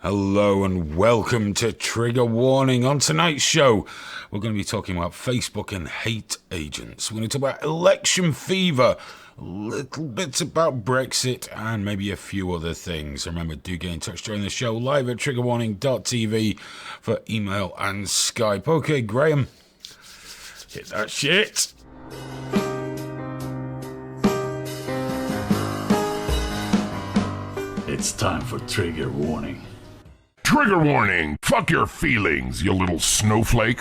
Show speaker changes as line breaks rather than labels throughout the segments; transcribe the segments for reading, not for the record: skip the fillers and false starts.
Hello and welcome to Trigger Warning. On tonight's show, we're going to be talking about Facebook and hate agents. We're going to talk about election fever, little bits about Brexit, and maybe a few other things. Remember, do get in touch during the show, live at triggerwarning.tv for email and Skype. Okay, Graham, hit that shit.
It's time for Trigger Warning.
Trigger warning! Fuck your feelings, you little snowflake!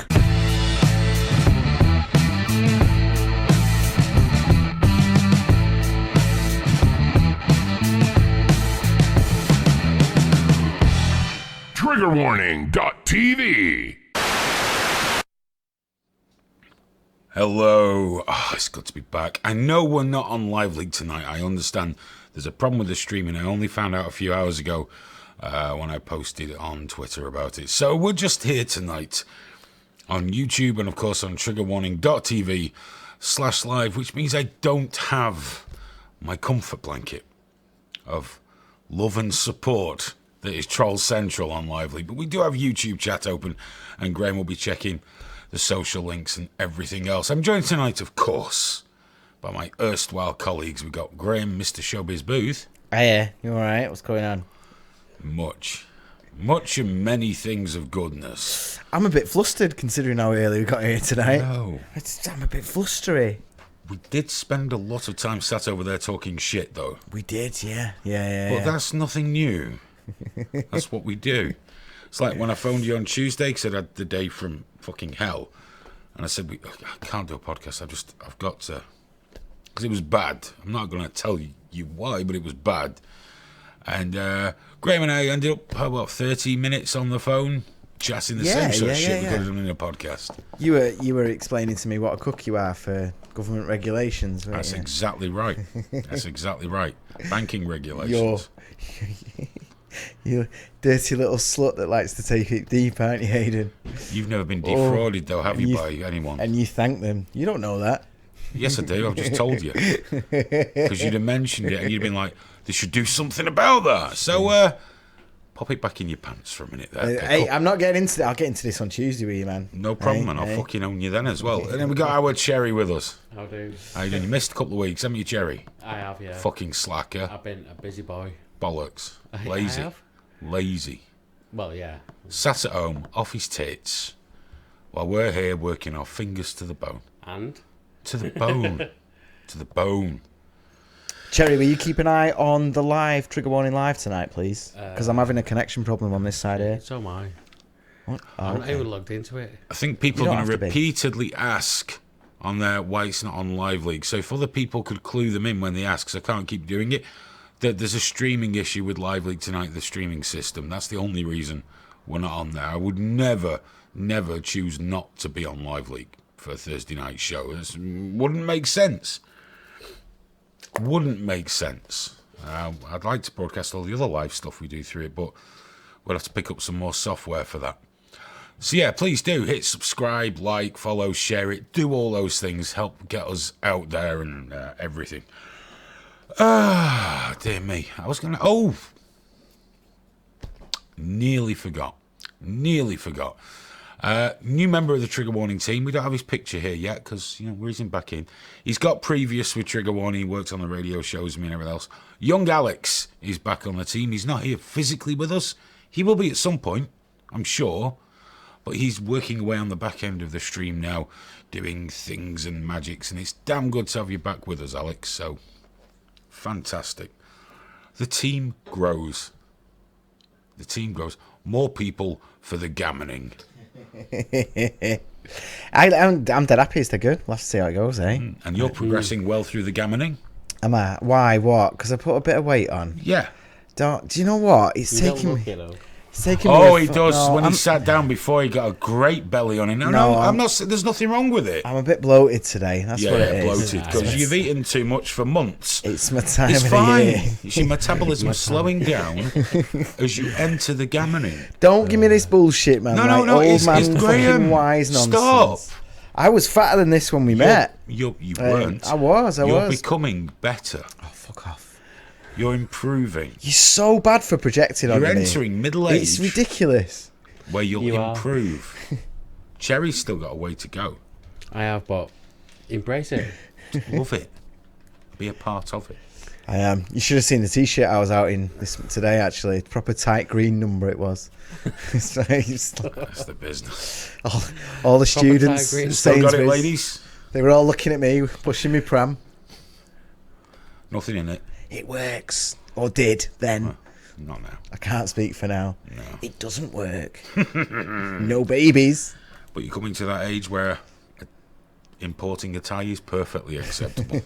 Triggerwarning.tv.
Hello. It's good to be back. I know we're not on Live League tonight. I understand there's a problem with the streaming. I only found out a few hours ago when I posted on Twitter about it. So we're just here tonight on YouTube and, of course, on triggerwarning.tv/live, which means I don't have my comfort blanket of love and support that is Troll Central on Live League. But we do have YouTube chat open, and Graham will be checking the social links and everything else. I'm joined tonight, of course, by my erstwhile colleagues. We've got Graham, Mr. Showbiz Booth.
Hiya, you alright? What's going on?
Much and many things of goodness.
I'm a bit flustered considering how early we got here tonight.
No.
I'm a bit flustery.
We did spend a lot of time sat over there talking shit, though.
We did, yeah.
But that's nothing new. That's what we do. It's like when I phoned you on Tuesday because I'd had the day from fucking hell. And I said, I can't do a podcast. I've got to. Because it was bad. I'm not going to tell you why, but it was bad. And Graham and I ended up, 30 minutes on the phone, chatting the same sort of shit we could have done in a podcast.
You were explaining to me what a cook you are for government regulations, weren't
That's
you?
exactly right. That's exactly right. Banking regulations.
You dirty little slut that likes to take it deep, aren't you, Hayden?
You've never been defrauded, though, have you, by anyone?
And you thank them. You don't know that.
Yes, I do. I've just told you. Because you'd have mentioned it and you'd have been like, they should do something about that. So, pop it back in your pants for a minute there.
Hey, I'm not getting into that. I'll get into this on Tuesday with you, man.
No problem, man. I'll fucking own you then as well. And then we got our Cherry with us.
How do?
How you doing? You missed a couple of weeks, haven't you, Cherry?
I have, yeah.
Fucking slacker.
I've been a busy boy.
Bollocks.
I
Lazy.
have?
Lazy.
Well, yeah.
Sat at home, off his tits, while we're here working our fingers to the bone.
And?
To the bone. To the bone.
Cherry, will you keep an eye on the live Trigger Warning live tonight, please? Because I'm having a connection problem on this side here.
So am I.
What? Oh,
I'm not
okay.
even logged into it.
I think people
You
are
don't
going to
have to be.
repeatedly ask on there why it's not on Live League. So if other people could clue them in when they ask, because I can't keep doing it, that there's a streaming issue with Live League tonight, the streaming system. That's the only reason we're not on there. I would never choose not to be on Live League for a Thursday night show. It wouldn't make sense. Wouldn't make sense. I'd like to broadcast all the other live stuff we do through it, but we'll have to pick up some more software for that. So yeah, please do hit subscribe, like, follow, share it, do all those things, help get us out there and everything. Dear me, I was gonna. Nearly forgot. New member of the Trigger Warning team. We don't have his picture here yet because, where's him back in? He's got previous with Trigger Warning. He works on the radio shows and everything else. Young Alex is back on the team. He's not here physically with us. He will be at some point, I'm sure. But he's working away on the back end of the stream now, doing things and magics. And it's damn good to have you back with us, Alex. So, fantastic. The team grows. More people for the gammoning.
I'm dead happy. It's good. We'll have to see how it goes, eh?
And you're progressing well through the gammoning?
Am I? Why? What? Because I put a bit of weight on.
Yeah.
Do you know what? It's
You
taking
don't
me.
look it, though.
It's taking me.
Oh, he does.
No,
When he sat down before, he got a great belly on him. No, I'm not. There's nothing wrong with it.
I'm a bit bloated today. That's what it is.
Bloated because you've eaten too much for months.
It's my time
It's
of
fine.
the year.
Your metabolism is slowing down as you enter the gammoning.
Don't give me this bullshit, man.
No,
Old
it's
man
Graham.
fucking wise nonsense.
Stop.
I was fatter than this when we met.
You weren't.
I was.
You're becoming better.
Oh, fuck off.
You're improving.
You're so bad for projecting on
You're
me.
entering middle age.
It's ridiculous.
Where you'll
You are.
improve. Cherry's still got a way to go.
I have, but embrace it.
Love it. Be a part of it.
I am. You should have seen the T-shirt I was out in today. Actually, proper tight green number it was. It's like-
That's the business.
all the
Proper tight
students,
green.
Still got it,
Sainsbury's,
ladies?
they were all looking at me, pushing me pram.
Nothing in it.
It works, or did then.
Not now.
I can't speak for now.
No.
It doesn't work. No babies.
But you're coming to that age where importing a tie is perfectly acceptable.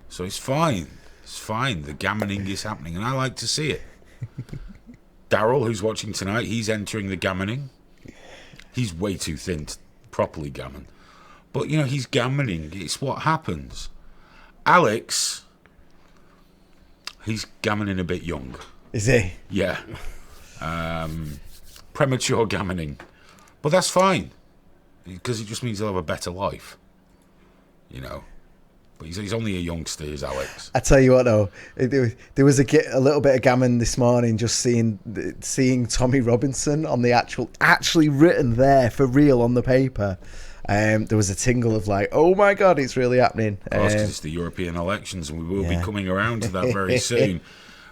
So it's fine. It's fine. The gammoning is happening, and I like to see it. Daryl, who's watching tonight, he's entering the gammoning. He's way too thin to properly gammon. But, you know, he's gammoning. It's what happens. Alex, he's gammoning a bit young.
Is he?
Yeah. Premature gammoning. But that's fine. Because it just means he'll have a better life. You know. But he's only a youngster, is Alex.
I tell you what, though, there was a little bit of gammon this morning just seeing Tommy Robinson on the actually written there for real on the paper. There was a tingle of like, oh my God, it's really happening.
Of course, 'cause it's the European elections, and we will be
yeah.
coming around to that very soon.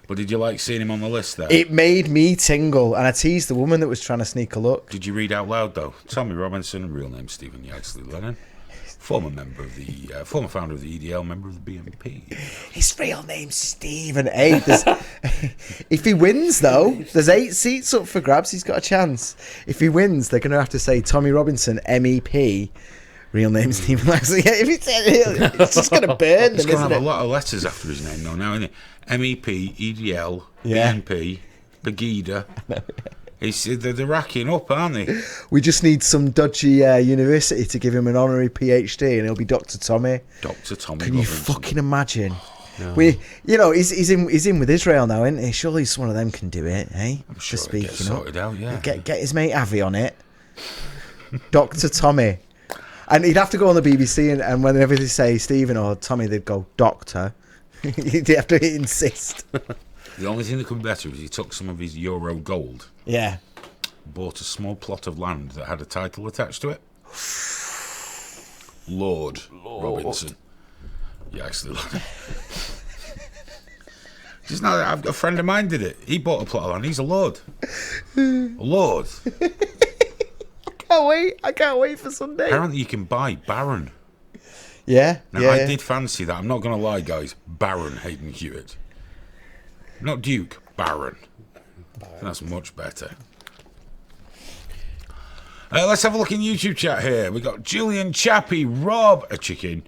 But did you like seeing him on the list there?
It made me tingle, and I teased the woman that was trying to sneak a look.
Did you read out loud though? Tommy Robinson, real name Stephen Yaxley Lennon, former founder of the EDL, member of the BNP.
His real name's Stephen A. If he wins, though, there's 8 seats up for grabs. He's got a chance. If he wins, they're going to have to say Tommy Robinson, MEP. Real name Stephen Laxley. Yeah, if it's just going to burn
It's
them,
going to
isn't
have a
it?
lot of letters after his name though now, isn't it? MEP, EDL,
Yeah.
BNP, Begida. They're racking up, aren't they?
We just need some dodgy university to give him an honorary PhD, and he'll be Dr. Tommy.
Dr. Tommy
Can you
Robinson.
fucking imagine?
No.
He's in with Israel now, isn't he? Surely one of them can do it, eh?
I'm sure
For
it gets
speaking up.
sorted out, yeah.
Get his mate Avi on it. Dr. Tommy. And he'd have to go on the BBC, and whenever they say Stephen or Tommy, they'd go, Doctor. He'd have to insist.
The only thing that could be better is he took some of his Euro gold,
Yeah.
bought a small plot of land that had a title attached to it. Lord Robinson. Yeah, actually. Just now, I've got a friend of mine did it. He bought a plot of land. He's a lord. A lord.
I can't wait for Sunday.
Apparently, you can buy Baron.
Yeah.
Now,
yeah.
I did fancy that. I'm not going to lie, guys. Baron Hayden Hewitt. Not Duke, Baron. That's much better. Let's have a look in YouTube chat here. We got Julian Chappie, Rob, a chicken,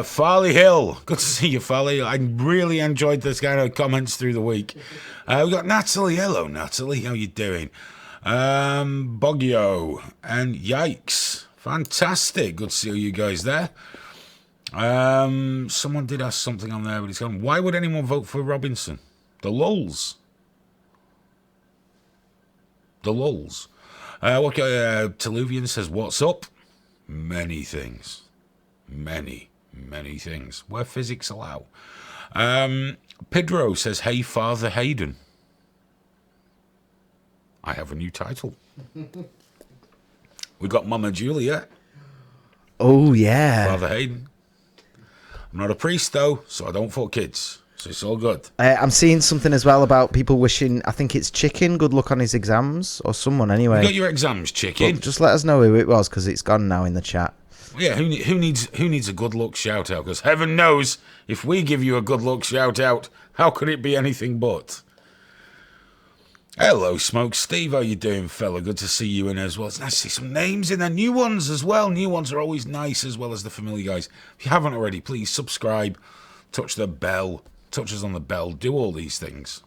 Farley Hill. Good to see you, Farley. I really enjoyed this kind of comments through the week. We got Natalie. Hello, Natalie. How you doing? Boggio and Yikes. Fantastic. Good to see you guys there. Someone did ask something on there, but it's gone. Why would anyone vote for Robinson? The lulz. The lulz. Teluvian says, what's up? Many things. Many things. Where physics allow. Pedro says, hey, Father Hayden. I have a new title. We got Mama Julia.
Oh, yeah.
Father Hayden. I'm not a priest, though, so I don't fuck kids. So it's all good.
I'm seeing something as well about people wishing, I think it's Chicken, good luck on his exams, or someone
You
anyway.
got your exams, chicken.
But just let us know who it was, because it's gone now in the chat.
Yeah, who needs a good luck shout out? Because heaven knows, if we give you a good luck shout out, how could it be anything but? Hello, Smoke Steve. How you doing, fella? Good to see you in as well. It's nice to see some names in there. New ones as well. New ones are always nice, as well as the familiar guys. If you haven't already, please subscribe, touch the bell, touch us on the bell, do all these things.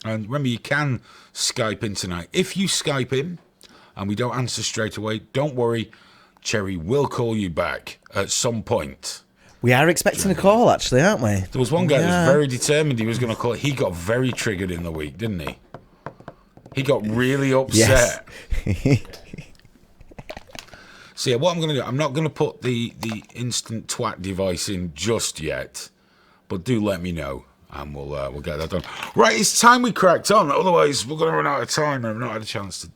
And remember, you can Skype in tonight. If you Skype in and we don't answer straight away, don't worry. Cherry will call you back at some point.
We are expecting a call, actually, aren't we?
There was one guy
Yeah.
that was very determined he was going to call. He got very triggered in the week, didn't he? He got really upset.
Yes.
So yeah, what I'm going to do, I'm not going to put the instant twat device in just yet, but do let me know. and we'll get that done. Right, it's time we cracked on. Otherwise, we're going to run out of time. I've not had a chance to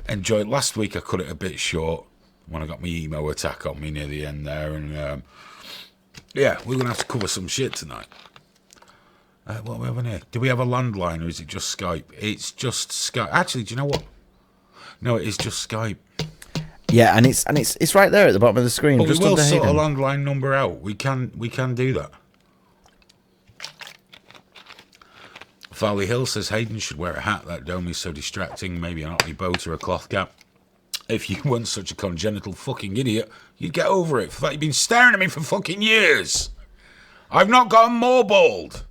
enjoy it. Last week, I cut it a bit short when I got my emo attack on me near the end there, and yeah, we're going to have to cover some shit tonight. What are we having here? Do we have a landline, or is it just Skype? It's just Skype. Actually, do you know what? No, it is just Skype.
Yeah, and it's right there at the bottom of the screen.
But
just
we will
under
sort a
Hayden.
landline number out. We can do that. Farley Hill says Hayden should wear a hat. That dome is so distracting. Maybe an Otley boat or a cloth cap. If you weren't such a congenital fucking idiot, you'd get over it. For that, you've been staring at me for fucking years. I've not gotten more bald.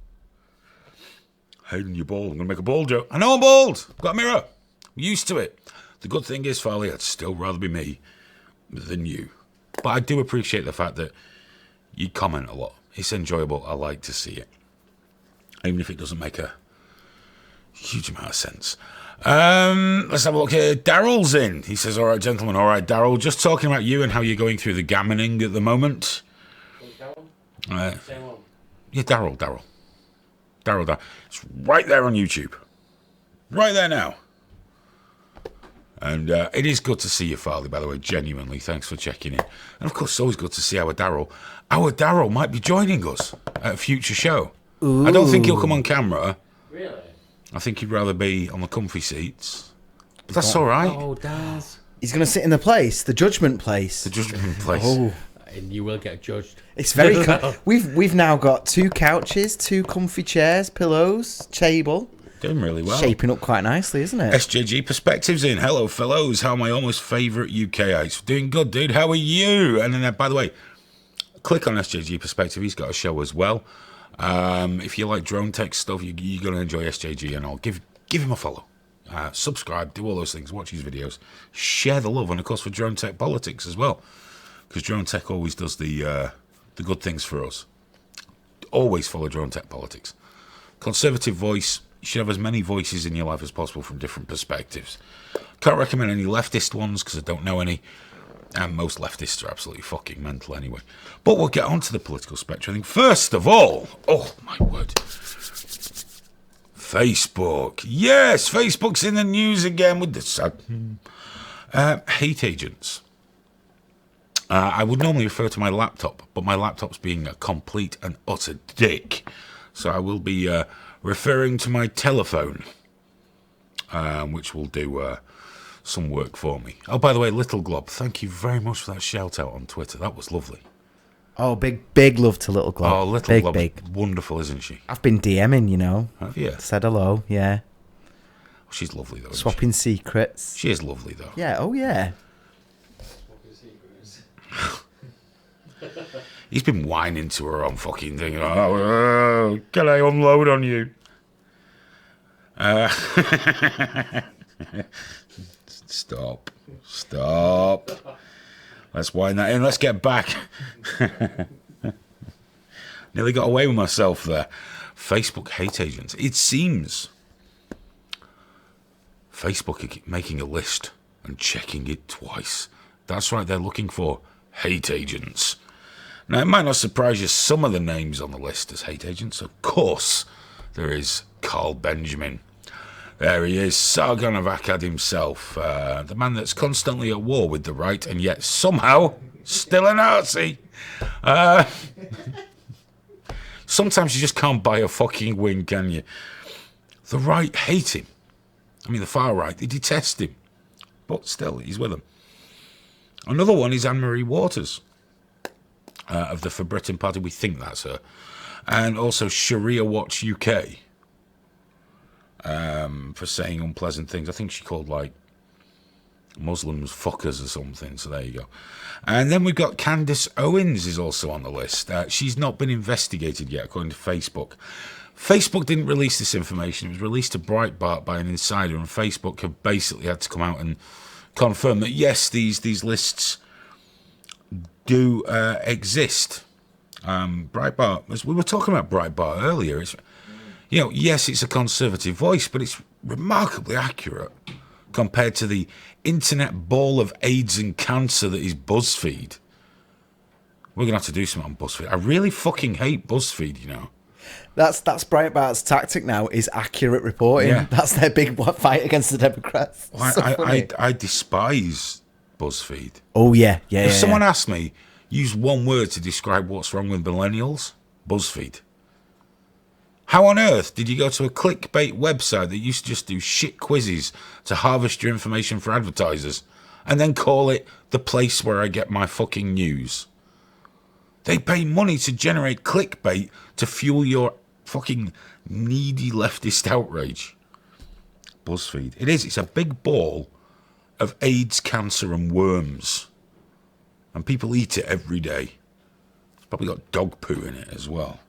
Hayden, you're bald. I'm going to make a bald joke. I know I'm bald. I've got a mirror. I'm used to it. The good thing is, Farley, I'd still rather be me than you. But I do appreciate the fact that you comment a lot. It's enjoyable. I like to see it. Even if it doesn't make a huge amount of sense. Let's have a look here. Daryl's in. He says, all right, gentlemen. All right, Daryl. Just talking about you and how you're going through the gammoning at the moment. Yeah, Daryl. It's right there on YouTube. Right there now. And it is good to see you, Farley, by the way, genuinely. Thanks for checking in. And, of course, it's always good to see our Daryl. Our Daryl might be joining us at a future show. Ooh. I don't think he'll come on camera.
Really?
I think he'd rather be on the comfy seats. But that's all right.
Oh, Daz.
He's going to sit in the place, the judgment place.
The judgment place.
Oh.
And you will get judged.
It's very... We've now got 2 couches, 2 comfy chairs, pillows, table.
Doing really well.
Shaping up quite nicely, isn't it?
SJG Perspectives in. Hello, fellows. How are my almost favourite UKites? Doing good, dude. How are you? And then, by the way, click on SJG Perspective. He's got a show as well. If you like drone tech stuff, you're going to enjoy SJG and all. Give him a follow. Subscribe. Do all those things. Watch his videos. Share the love. And, of course, for Drone Tech Politics as well. Because Drone Tech always does the good things for us. Always follow Drone Tech Politics. Conservative voice. You should have as many voices in your life as possible from different perspectives. Can't recommend any leftist ones because I don't know any. And most leftists are absolutely fucking mental anyway. But we'll get onto the political spectrum. I think first of all, oh my word, Facebook. Yes, Facebook's in the news again with the sad hate agents. I would normally refer to my laptop, but my laptop's being a complete and utter dick. So I will be referring to my telephone, which will do some work for me. Oh, by the way, Little Glob, thank you very much for that shout out on Twitter. That was lovely.
Oh, big love to Little Glob.
Oh, Little Glob,
big.
Wonderful, isn't she?
I've been DMing, you know.
Have you?
Said hello, yeah.
Oh, she's lovely, though.
Swapping secrets.
She is lovely, though.
Yeah, oh yeah.
He's been whining to her on fucking thing. Oh, can I unload on you? Stop. Let's wind that in. Let's get back. Nearly got away with myself there. Facebook hate agents. It seems Facebook are making a list and checking it twice. That's right, they're looking for hate agents. Now, it might not surprise you some of the names on the list as hate agents. Of course, there is Carl Benjamin. There he is, Sargon of Akkad himself, the man that's constantly at war with the right and yet somehow still a Nazi. Sometimes you just can't buy a fucking win, can you? The right hate him. I mean, the far right, they detest him. But still, he's with them. Another one is Anne-Marie Waters of the For Britain Party. We think that's her. And also Sharia Watch UK for saying unpleasant things. I think she called, like, Muslims fuckers or something. So there you go. And then we've got Candace Owens is also on the list. She's not been investigated yet, according to Facebook. Facebook didn't release this information. It was released to Breitbart by an insider, and Facebook have basically had to come out and confirm that, yes, these lists do exist. Breitbart, as we were talking about Breitbart earlier, it's, you know, yes, it's a conservative voice, but it's remarkably accurate compared to the internet ball of AIDS and cancer that is BuzzFeed. We're going to have to do something on BuzzFeed. I really fucking hate BuzzFeed, you know.
That's Breitbart's tactic now, is accurate reporting.
Yeah.
That's their big fight against the Democrats. So funny.
I despise BuzzFeed.
Oh, yeah.
If someone asked me, use one word to describe what's wrong with millennials, BuzzFeed. How on earth did you go to a clickbait website that used to just do shit quizzes to harvest your information for advertisers and then call it the place where I get my fucking news? They pay money to generate clickbait to fuel your fucking needy leftist outrage. BuzzFeed. It is. It's a big ball of AIDS, cancer and worms. And people eat it every day. It's probably got dog poo in it as well.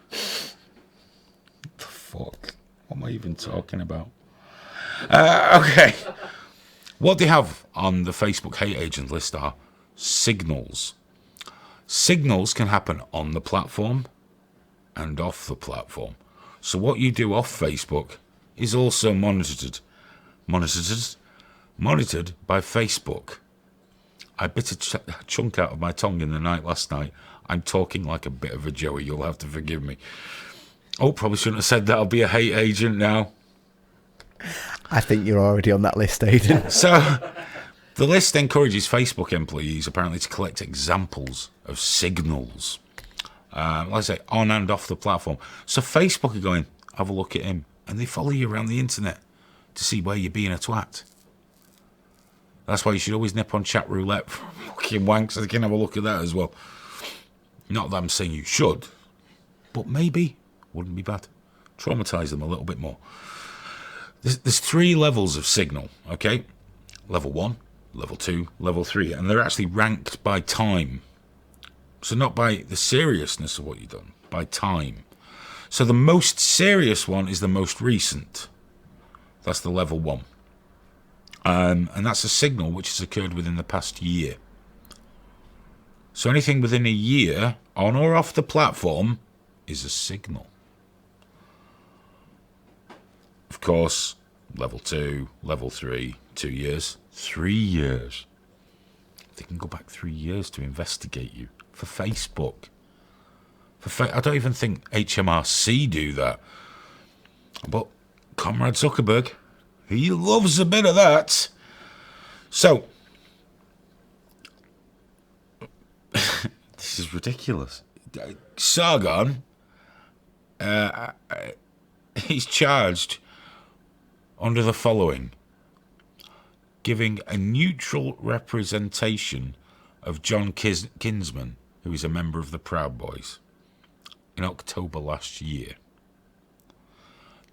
What the fuck? What am I even talking about? Okay. What they have on the Facebook hate agent list are signals. Signals can happen on the platform and off the platform. So what you do off Facebook is also monitored by Facebook. I bit a chunk out of my tongue in the night last night. I'm talking like a bit of a Joey. You'll have to forgive me. Oh, probably shouldn't have said that. I'll be a hate agent now.
I think you're already on that list, Aidan.
So the list encourages Facebook employees apparently to collect examples of signals, like I say, on and off the platform. So Facebook are going, have a look at him, and they follow you around the internet to see where you're being a twat. That's why you should always nip on chat roulette for fucking wanks, so they can have a look at that as well. Not that I'm saying you should, but maybe wouldn't be bad. Traumatise them a little bit more. There's 3 levels of signal, okay? Level 1, level 2, level 3, and they're actually ranked by time. So not by the seriousness of what you've done, by time. So the most serious one is the most recent. That's the level 1. And that's a signal which has occurred within the past year. So anything within a year, on or off the platform, is a signal. Of course, level 2, level 3, 2 years, 3 years. They can go back 3 years to investigate you for Facebook. I don't even think HMRC do that. But Comrade Zuckerberg, he loves a bit of that. So, this is ridiculous. Sargon, he's charged under the following: giving a neutral representation of John Kinsman, who is a member of the Proud Boys, in October last year.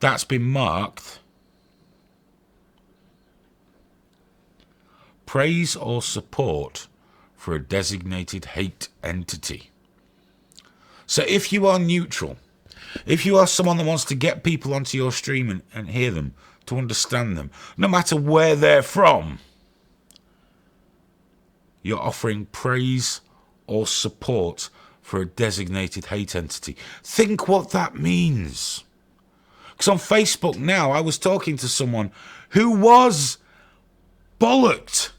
That's been marked praise or support for a designated hate entity. So if you are neutral, if you are someone that wants to get people onto your stream and hear them, to understand them, no matter where they're from, you're offering praise or support for a designated hate entity. Think what that means. Because on Facebook now, I was talking to someone who was bollocked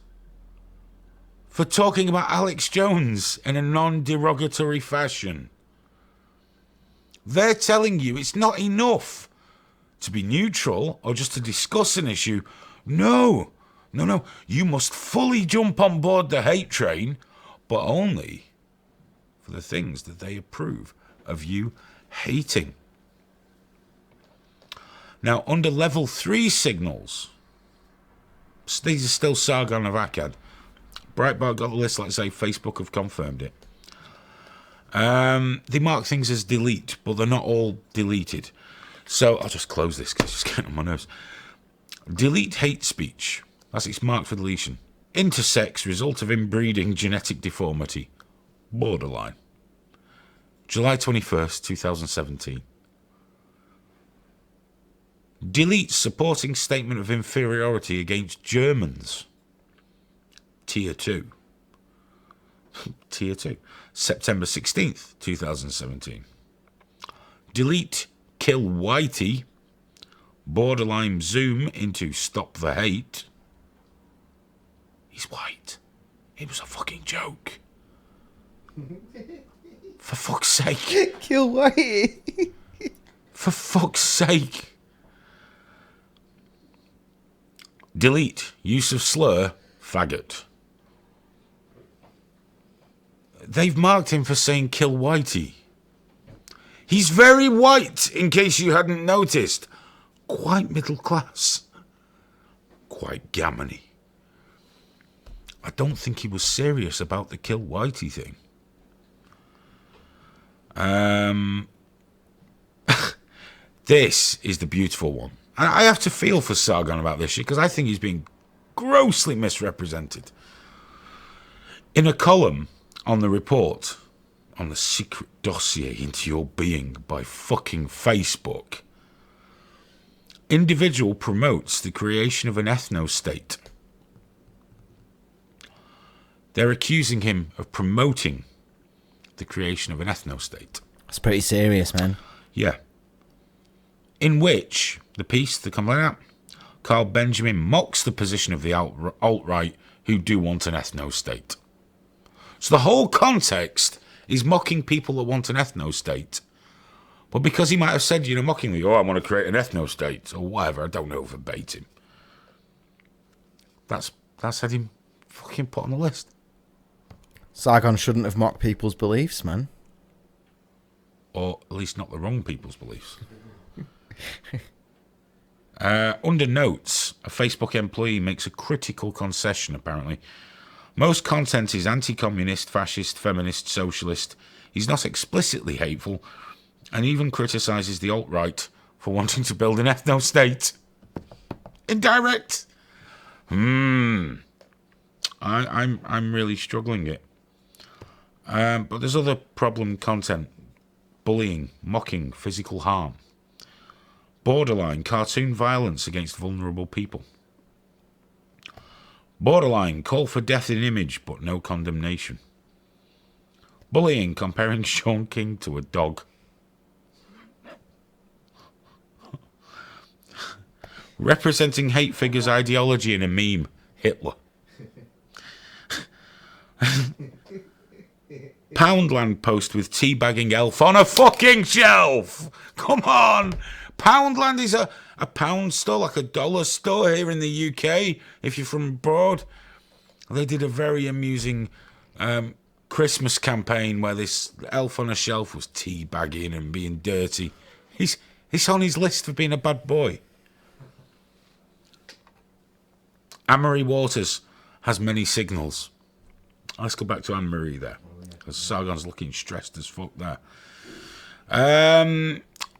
for talking about Alex Jones in a non-derogatory fashion. They're telling you it's not enough to be neutral or just to discuss an issue. No. You must fully jump on board the hate train, but only for the things that they approve of you hating. Now, under level 3 signals, these are still Sargon of Akkad. Breitbart got the list, like I say, Facebook have confirmed it. They mark things as delete, but they're not all deleted. So I'll just close this because it's just getting on my nerves. Delete hate speech. It's marked for deletion. Intersex, result of inbreeding genetic deformity. Borderline. July 21st, 2017. Delete supporting statement of inferiority against Germans. Tier 2. Tier 2. September 16th, 2017. Delete kill Whitey. Borderline zoom into stop the hate. He's white. It was a fucking joke. For fuck's sake.
Kill Whitey.
For fuck's sake. Delete. Use of slur. Faggot. They've marked him for saying kill Whitey. He's very white, in case you hadn't noticed. Quite middle class. Quite gammony. I don't think he was serious about the kill Whitey thing. This is the beautiful one. And I have to feel for Sargon about this shit, because I think he's being grossly misrepresented. In a column on the report on the secret dossier into your being by fucking Facebook, individual promotes the creation of an ethno-state. They're accusing him of promoting the creation of an ethno-state.
That's pretty serious, man.
Yeah. In which, the piece, the complaint out, Carl Benjamin mocks the position of the alt-right who do want an ethno-state. So the whole context is mocking people that want an ethno-state. But because he might have said, mockingly, I want to create an ethno-state, or whatever, I don't know verbatim. That's had him fucking put on the list.
Sargon shouldn't have mocked people's beliefs, man.
Or at least not the wrong people's beliefs. Under notes, a Facebook employee makes a critical concession, apparently. Most content is anti-communist, fascist, feminist, socialist. He's not explicitly hateful, and even criticises the alt-right for wanting to build an ethno-state. Indirect. I'm really struggling it. But there's other problem content. Bullying, mocking, physical harm. Borderline, cartoon violence against vulnerable people. Borderline, call for death in image, but no condemnation. Bullying, comparing Sean King to a dog. Representing hate figures' ideology in a meme, Hitler. Poundland post with teabagging elf on a fucking shelf. Come on. Poundland is a pound store, like a dollar store here in the UK, if you're from abroad. They did a very amusing Christmas campaign where this elf on a shelf was teabagging and being dirty. He's on his list for being a bad boy. Anne-Marie Waters has many signals. Let's go back to Anne-Marie there, because Sargon's looking stressed as fuck there.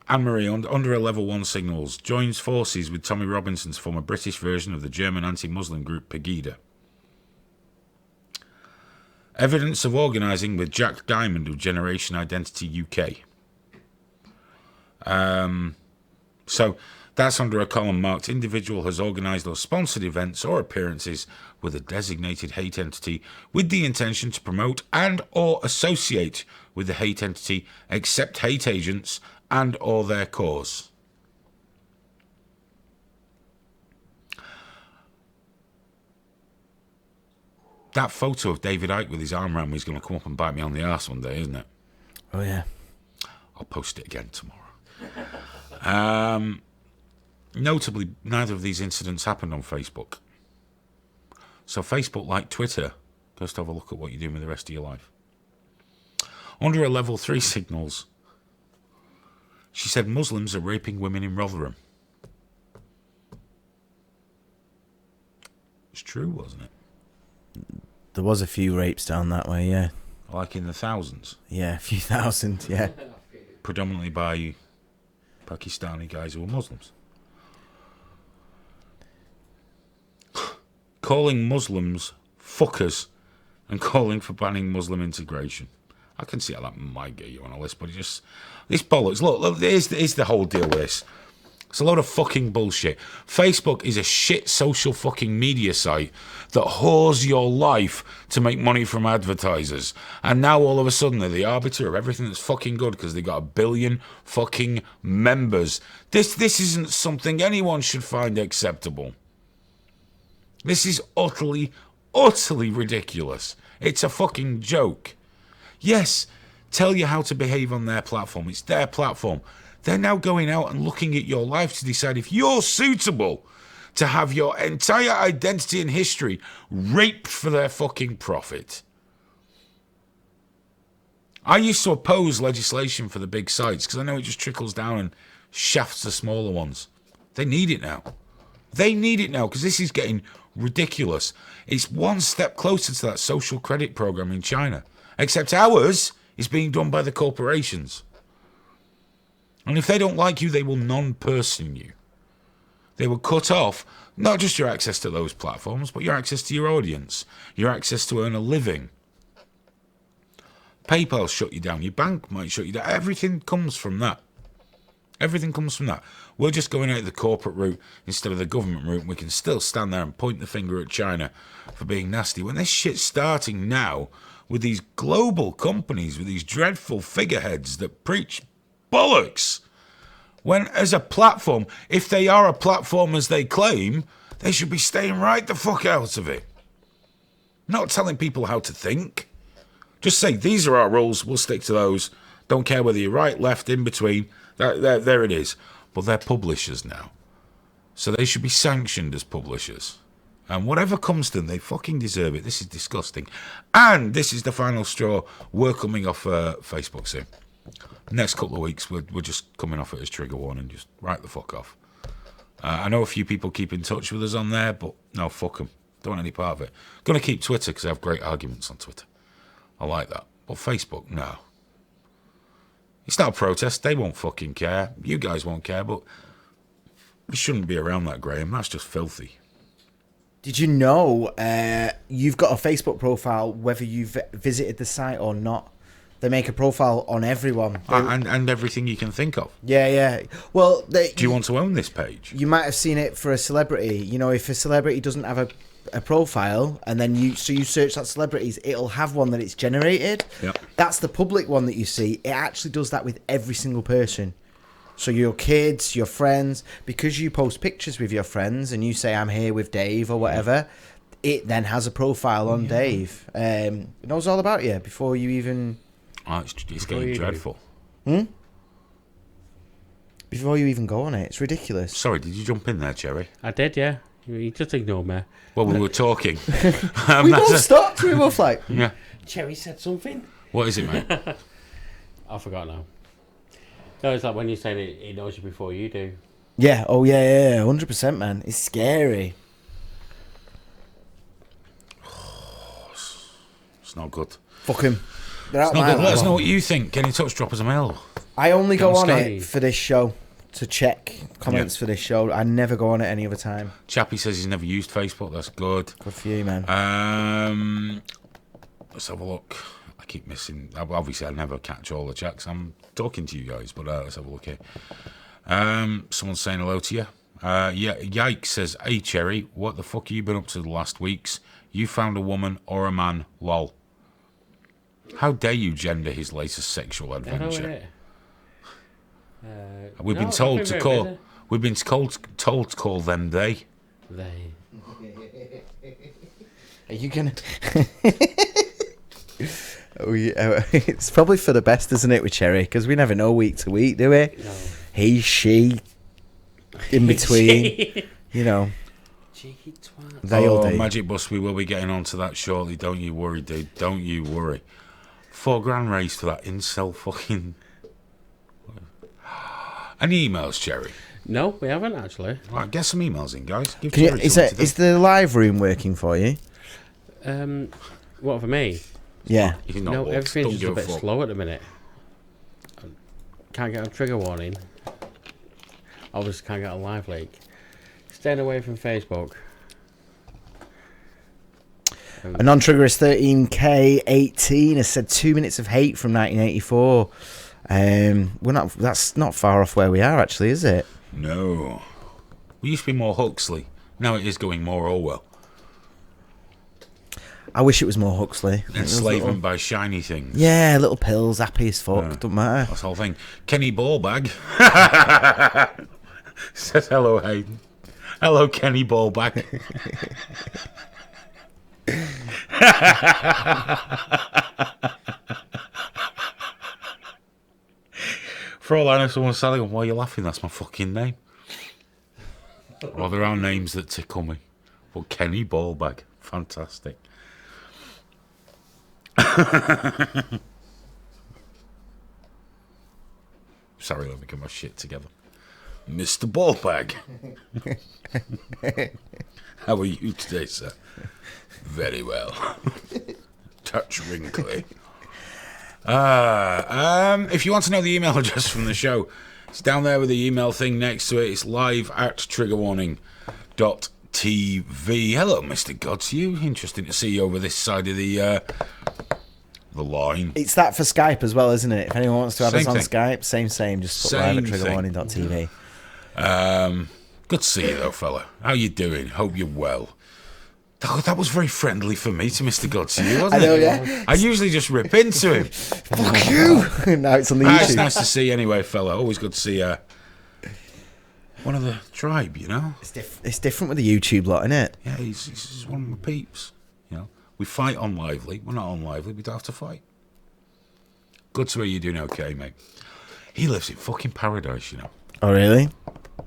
Anne-Marie, under a level 1 signals, joins forces with Tommy Robinson to form a British version of the German anti-Muslim group Pegida. Evidence of organising with Jack Diamond of Generation Identity UK. So that's under a column marked individual has organised or sponsored events or appearances with a designated hate entity with the intention to promote and or associate with the hate entity, accept hate agents and or their cause. That photo of David Icke with his arm around me is going to come up and bite me on the arse one day, isn't it?
Oh, yeah.
I'll post it again tomorrow. Notably, neither of these incidents happened on Facebook. So Facebook, like Twitter, just have a look at what you're doing with the rest of your life. Under a level 3 signals, she said Muslims are raping women in Rotherham. It's true, wasn't it?
There was a few rapes down that way, yeah.
Like in the thousands.
Yeah, a few thousand, yeah.
Predominantly by Pakistani guys who were Muslims. Calling Muslims fuckers and calling for banning Muslim integration. I can see how that might get you on a list, but this bollocks. Look, here's the whole deal with this. It's a load of fucking bullshit. Facebook is a shit social fucking media site that whores your life to make money from advertisers. And now all of a sudden they're the arbiter of everything that's fucking good because they got 1 billion fucking members. This isn't something anyone should find acceptable. This is utterly, utterly ridiculous. It's a fucking joke. Yes, tell you how to behave on their platform. It's their platform. They're now going out and looking at your life to decide if you're suitable to have your entire identity and history raped for their fucking profit. I used to oppose legislation for the big sites because I know it just trickles down and shafts the smaller ones. They need it now. They need it now because this is getting ridiculous. It's one step closer to that social credit program in China. Except ours is being done by the corporations. And if they don't like you, they will non-person you. They will cut off not just your access to those platforms, but your access to your audience, your access to earn a living. PayPal shut you down. Your bank might shut you down. Everything comes from that. Everything comes from that. We're just going out the corporate route instead of the government route. We can still stand there and point the finger at China for being nasty. When this shit's starting now with these global companies, with these dreadful figureheads that preach bollocks. When, as a platform, if they are a platform as they claim, they should be staying right the fuck out of it. Not telling people how to think. Just say, these are our rules, we'll stick to those. Don't care whether you're right, left, in between. There it is. But they're publishers now. So they should be sanctioned as publishers. And whatever comes to them, they fucking deserve it. This is disgusting. And this is the final straw. We're coming off Facebook soon. Next couple of weeks, we're just coming off it as trigger warning. Just write the fuck off. I know a few people keep in touch with us on there, but no, fuck them. Don't want any part of it. Gonna keep Twitter because I have great arguments on Twitter. I like that. But Facebook, no. It's not a protest. They won't fucking care. You guys won't care, but we shouldn't be around that, Graham. That's just filthy.
Did you know you've got a Facebook profile whether you've visited the site or not? They make a profile on everyone.
And everything you can think of.
Yeah. Well,
do you want to own this page?
You might have seen it for a celebrity. You know, if a celebrity doesn't have a profile, and then you search that celebrities, it'll have one that it's generated.
Yep.
That's the public one that you see. It actually does that with every single person. So your kids, your friends, because you post pictures with your friends and you say I'm here with Dave or whatever, it then has a profile on Dave. It knows all about you before you even.
Oh, it's getting dreadful.
Before you even go on it, it's ridiculous.
Sorry, did you jump in there, Cherry?
I did, yeah. You just ignored me.
Well, we were talking.
We both stopped. We were both like,
Yeah.
Cherry said something.
What is it, mate?
I forgot now. No, it's like when you say it knows you before you do.
yeah, oh yeah, 100%, man. It's scary.
It's not good.
Fuck him. They're out
It's not
my
good. Let us
life.
know what you think. Get in touch, drop us a mail.
I only go on
Sky.
it for this show to check comments for this show. I never go on it any other time.
Chappie says he's never used Facebook. That's good.
Good for you, man.
Let's have a look. I keep missing. Obviously, I never catch all the chats. I'm talking to you guys, but let's have a look here. Someone's saying hello to you. Yeah, Yike says, "Hey Cherry, what the fuck have you been up to the last weeks? You found a woman or a man? Lol. How dare you gender his latest sexual
I know
adventure?
it.
We've
No,
been told
I've
to
been
call.
very busy.
We've been told to call them they.
They.
Are you gonna? Oh, yeah. It's probably for the best, isn't it, with Cherry? Because we never know week to week, do we?
No.
He, she, in between. You know,
Cheeky twat.
they all
Oh,
do.
Magic Bus, we will be getting onto that shortly. Don't you worry, dude. Don't you worry. £4,000 raised for that incel fucking. Any emails, Cherry?
No, we haven't actually.
Right, get some emails in, guys. Give
Can you,
Cherry
is
something to do.
is the live room working for you?
What for me?
Yeah.
You can not
No,
walk.
everything's
Don't
just a
give
bit
fuck.
slow at the minute. Can't get a trigger warning. Obviously can't get a live leak. Staying away from Facebook.
A non-triggerist 13K18 has said 2 minutes of hate from 1984. We're not. That's not far off where we are, actually, is it?
No. We used to be more Huxley. Now it is going more Orwell.
I wish it was more Huxley.
Enslavement by shiny things.
Yeah, little pills, happy as fuck.
Yeah.
Don't matter.
That's the whole thing. Kenny Ballbag says hello, Hayden. Hello, Kenny Ballbag. For all I know, someone's selling them. Why are you laughing? That's my fucking name. Well, there are names that tickle me. But Kenny Ballbag. Fantastic. Sorry, let me get my shit together. Mr. Ballbag. How are you today, sir? Very well. Touch wrinkly. If you want to know the email address from the show, it's down there with the email thing next to it. It's live@triggerwarning.tv. Hello, Mr. Godsue. Interesting to see you over this side of the line.
It's that for Skype as well, isn't it? If anyone wants to have us
Same
on
thing.
Skype, same. Just put
Same
live at triggerwarning.tv.
Good to see you, though, fella. How you doing? Hope you're well. Oh, that was very friendly for me to Mr. Godsue, wasn't
I know,
it?
yeah.
I usually just rip into him.
Fuck you! Now it's on the
It's
YouTube.
nice to see you anyway, fella. Always good to see one of the tribe, you know?
It's different with the YouTube lot, isn't it?
Yeah, he's one of my peeps. You know, we fight on Lively. We're not on Lively. We don't have to fight. Good to hear you doing okay, mate. He lives in fucking paradise, you know.
Oh, really?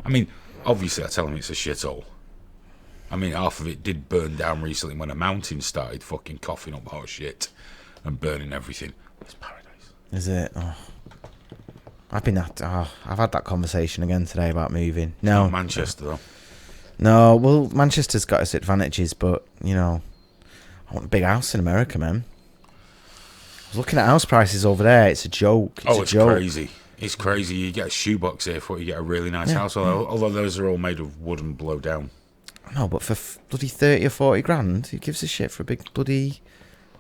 I mean, obviously, I tell him it's a shithole. I mean, half of it did burn down recently when a mountain started fucking coughing up hot shit and burning everything. It's paradise.
Is it? Oh. I've had that conversation again today about moving. No,
Not Manchester, though.
no. Well, Manchester's got its advantages, but you know, I want a big house in America, man. I was looking at house prices over there. It's a joke.
It's crazy. It's crazy. You get a shoebox here for it. You get a really nice house. Although those are all made of wood and blow down.
No, but for bloody 30 or 40 grand, who gives a shit for a big bloody...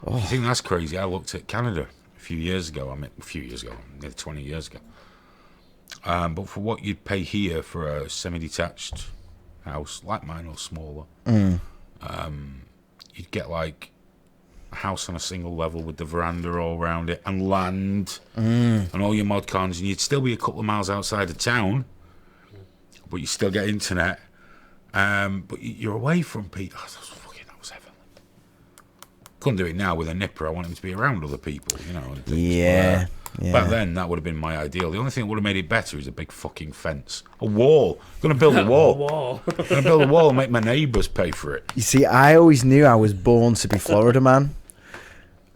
I think that's crazy. I looked at Canada a few years ago, nearly 20 years ago. But for what you'd pay here for a semi-detached house, like mine or smaller, you'd get like a house on a single level with the veranda all around it and land and all your mod cons, and you'd still be a couple of miles outside of town, but you still get internet. But you're away from people. That was heavenly. Couldn't do it now with a nipper. I want him to be around other people, you know. And things.
Yeah.
Back then, that would have been my ideal. The only thing that would have made it better is a big fucking fence. A wall. Going to build a wall. Going to build a wall and make my neighbours pay for it.
You see, I always knew I was born to be Florida man.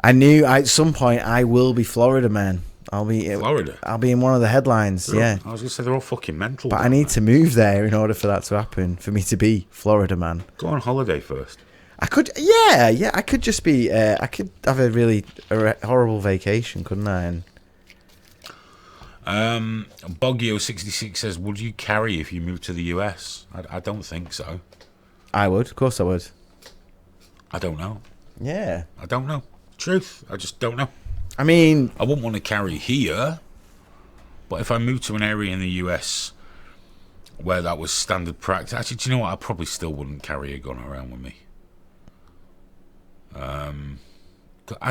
I knew at some point I will be Florida man.
Florida?
I'll be in one of the headlines, yeah.
I was going to say they're all fucking mental.
But I need to move there in order for that to happen, for me to be Florida man.
Go on holiday first.
I could, yeah. I could just be. I could have a really horrible vacation, couldn't I? And
Boggio66 says, would you carry if you moved to the US? I don't think so.
I would, of course, I would.
I don't know.
Yeah.
I don't know. Truth. I just don't know.
I mean,
I wouldn't want to carry here, but if I moved to an area in the US where that was standard practice, actually, do you know what? I probably still wouldn't carry a gun around with me.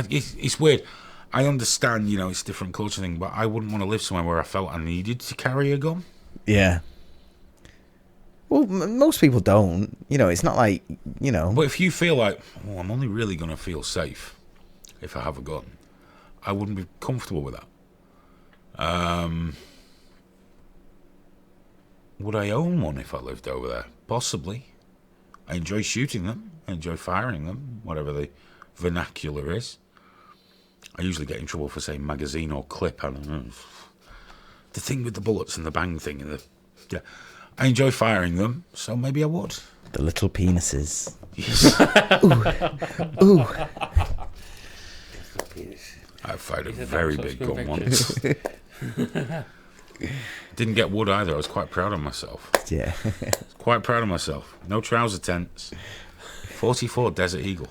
It's weird. I understand, you know, it's a different culture thing, but I wouldn't want to live somewhere where I felt I needed to carry a gun.
yeah. Well, most people don't. You know, it's not like, you know.
But if you feel like, oh, I'm only really going to feel safe if I have a gun, I wouldn't be comfortable with that. Would I own one if I lived over there? Possibly. I enjoy shooting them. I enjoy firing them, whatever the vernacular is. I usually get in trouble for saying magazine or clip. I don't know. The thing with the bullets and the bang thing. And yeah. I enjoy firing them, so maybe I would.
The little penises.
Yes.
Ooh.
I fired a very big gun once. Didn't get wood either. I was quite proud of myself.
Yeah.
Quite proud of myself. No trouser tents. 44 Desert Eagle.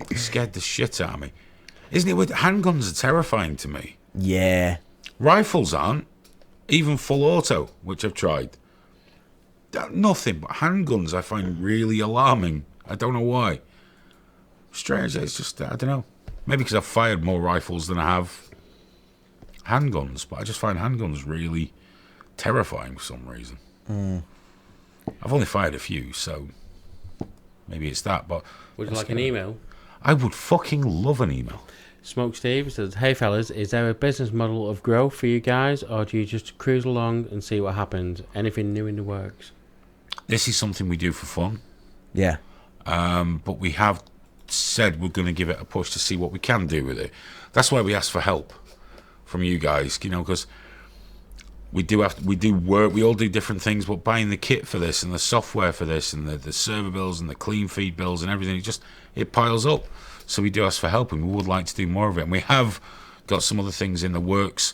It scared the shit out of me. Isn't it? Handguns are terrifying to me.
Yeah.
Rifles aren't. Even full auto, which I've tried. Nothing. But handguns I find really alarming. I don't know why. Strange. It's just, I don't know. Maybe because I've fired more rifles than I have handguns. But I just find handguns really terrifying for some reason. I've only fired a few, so maybe it's that. But
Would you like an email?
I would fucking love an email.
Smoke Steve says, "Hey fellas, is there a business model of growth for you guys, or do you just cruise along and see what happens? Anything new in the works?"
This is something we do for fun,
Yeah.
but we have said we're going to give it a push to see what we can do with it. That's why we ask for help from you guys, because we do work. We all do different things, but buying the kit for this and the software for this and the server bills and the clean feed bills and everything, it piles up. So we do ask for help, and we would like to do more of it. And we have got some other things in the works,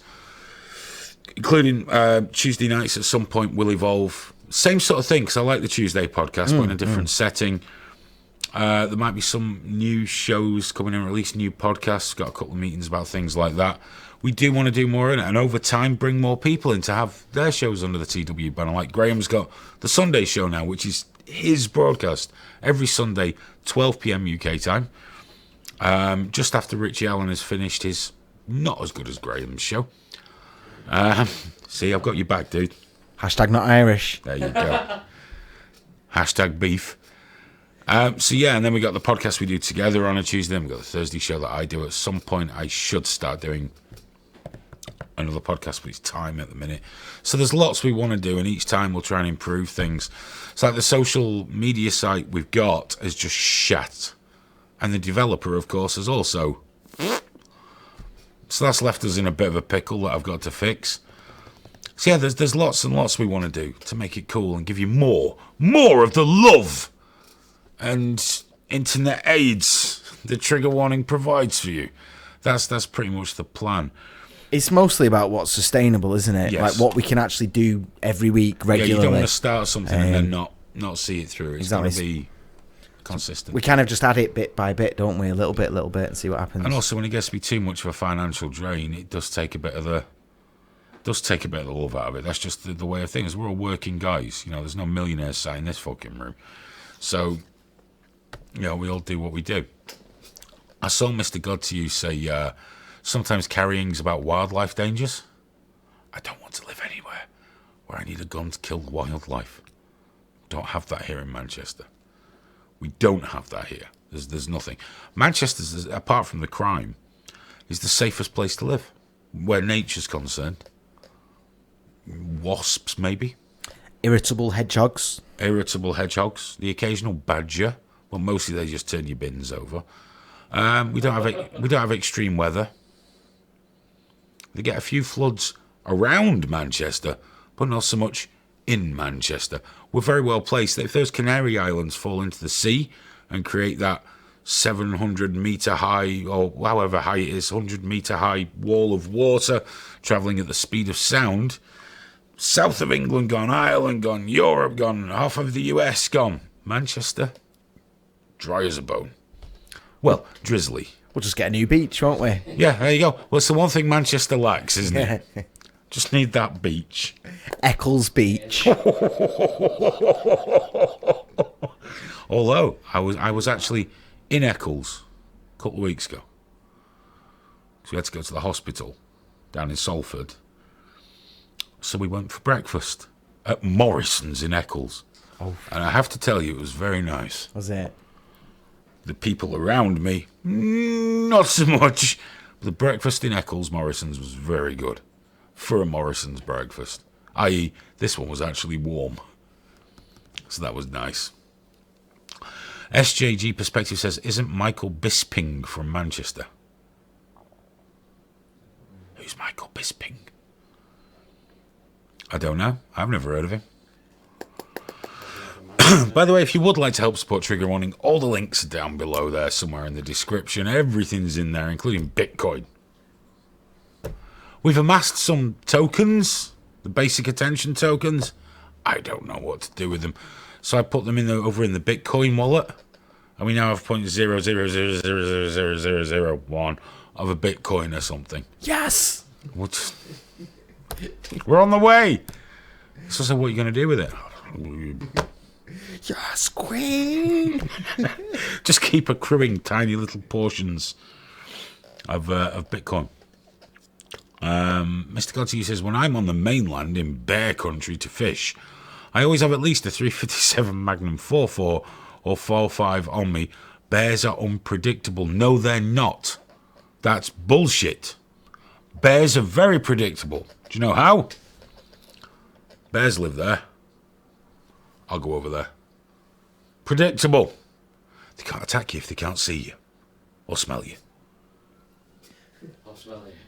including Tuesday nights at some point will evolve. Same sort of thing, because I like the Tuesday podcast, but in a different setting. There might be some new shows coming in, or at least new podcasts. Got a couple of meetings about things like that. We do want to do more in it, and over time bring more people in to have their shows under the TW banner. Like Graham's got the Sunday show now, which is his broadcast every Sunday, 12 p.m. UK time. Just after Richie Allen has finished his not as good as Graham's show. See, I've got your back, dude.
Hashtag not Irish.
There you go. Hashtag beef. So yeah, and then we got the podcast we do together on a Tuesday. Then we got the Thursday show that I do. At some point, I should start doing another podcast, but it's time at the minute. So there's lots we want to do, and each time we'll try and improve things. It's like the social media site we've got is just shat, and the developer, of course, is also. So that's left us in a bit of a pickle that I've got to fix. So yeah, there's lots and lots we want to do to make it cool and give you more of the love and internet aids the Trigger Warning provides for you. That's pretty much the plan.
It's mostly about what's sustainable, isn't it?
Yes.
Like what we can actually do every week regularly.
Yeah, you don't want to start something and then not see it through. It's got to
Exactly.
be consistent.
We kind of just add it bit by bit, don't we? A little bit, and see what happens.
And also, when it gets to be too much of a financial drain, it does take a bit of the love out of it. That's just the way of things. We're all working guys. There's no millionaires sat in this fucking room. So, we all do what we do. I saw Mr. God to You say, sometimes carrying's about wildlife dangers. I don't want to live anywhere where I need a gun to kill wildlife. Don't have that here in Manchester. We don't have that here. There's nothing. Manchester, apart from the crime, is the safest place to live, where nature's concerned. Wasps, maybe.
Irritable hedgehogs.
The occasional badger. Well, mostly they just turn your bins over. We don't have extreme weather. They get a few floods around Manchester, but not so much in Manchester. We're very well placed. If those Canary Islands fall into the sea and create that 700 metre high, or however high it is, 100 metre high wall of water travelling at the speed of sound, south of England gone, Ireland gone, Europe gone, half of the US gone. Manchester, dry as a bone. Well, drizzly.
We'll just get a new beach, won't we?
Yeah, there you go. Well, it's the one thing Manchester lacks, isn't it? Just need that beach.
Eccles Beach.
Although I was actually in Eccles a couple of weeks ago, so we had to go to the hospital down in Salford. So we went for breakfast at Morrison's in Eccles, and I have to tell you, it was very nice.
Was it?
The people around me, not so much. But the breakfast in Eccles Morrison's was very good for a Morrison's breakfast. I.e., this one was actually warm, so that was nice. SJG Perspective says, isn't Michael Bisping from Manchester? Who's Michael Bisping? I don't know. I've never heard of him. By the way, if you would like to help support Trigger Warning, all the links are down below there somewhere in the description. Everything's in there, including Bitcoin. We've amassed some tokens, the basic attention tokens. I don't know what to do with them. So I put them over in the Bitcoin wallet. And we now have 0.000000001 of a Bitcoin or something.
Yes!
We're on the way. So what are you going to do with it?
Yes, Queen!
Just keep accruing tiny little portions of Bitcoin. Mr. Gotti says, when I'm on the mainland in bear country to fish, I always have at least a 357 Magnum 44 or 45 on me. Bears are unpredictable. No, they're not. That's bullshit. Bears are very predictable. Do you know how? Bears live there. I'll go over there. Predictable. They can't attack you if they can't see you or smell you.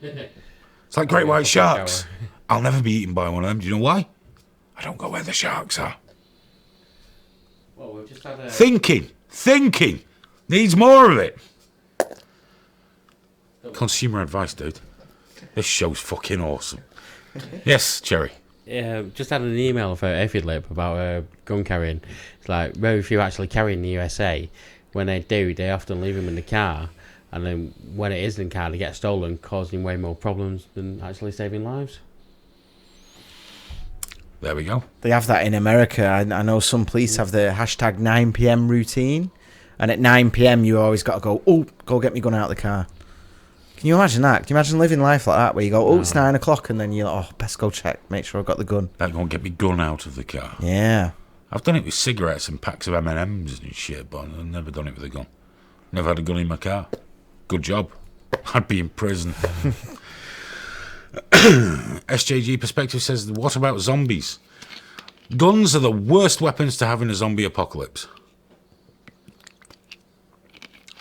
It's like great white sharks. I'll never be eaten by one of them. Do you know why? I don't go where the sharks are.
Well, we've just had a...
Thinking. Needs more of it. Consumer advice, dude. This show's fucking awesome. Yes, Cherry.
Just had an email for Lip about gun carrying. It's like very few actually carry in the USA. When they do, they often leave them in the car, and then when it is in the car, they get stolen, causing way more problems than actually saving lives.
There we go.
They have that in America. I know some police have the hashtag 9 p.m. routine, and at 9 p.m. you always got to go get me gun out of the car. Can you imagine that? Can you imagine living life like that, where you go, it's 9 o'clock, and then you're like, best go check, make sure I've got the gun.
That won't get me gun out of the car.
Yeah.
I've done it with cigarettes and packs of M&Ms and shit, but I've never done it with a gun. Never had a gun in my car. Good job. I'd be in prison. SJG Perspective says, what about zombies? Guns are the worst weapons to have in a zombie apocalypse.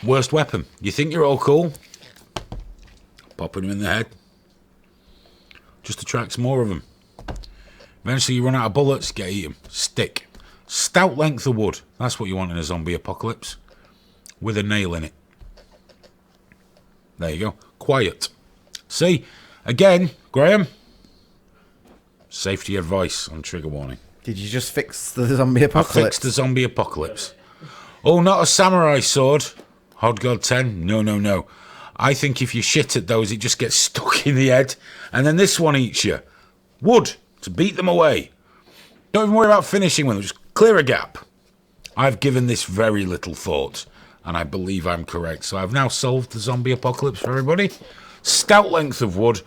Worst weapon. You think you're all cool? Popping them in the head. Just attracts more of them. Eventually you run out of bullets, get eaten. Stick. Stout length of wood. That's what you want in a zombie apocalypse. With a nail in it. There you go. Quiet. See? Again, Graham. Safety advice on trigger warning.
Did you just fix the zombie apocalypse?
I fixed the zombie apocalypse. Oh, not a samurai sword. Hod God 10. No. I think if you shit at those, it just gets stuck in the head. And then this one eats you. Wood. To beat them away. Don't even worry about finishing with them. Just clear a gap. I've given this very little thought. And I believe I'm correct. So I've now solved the zombie apocalypse for everybody. Stout length of wood.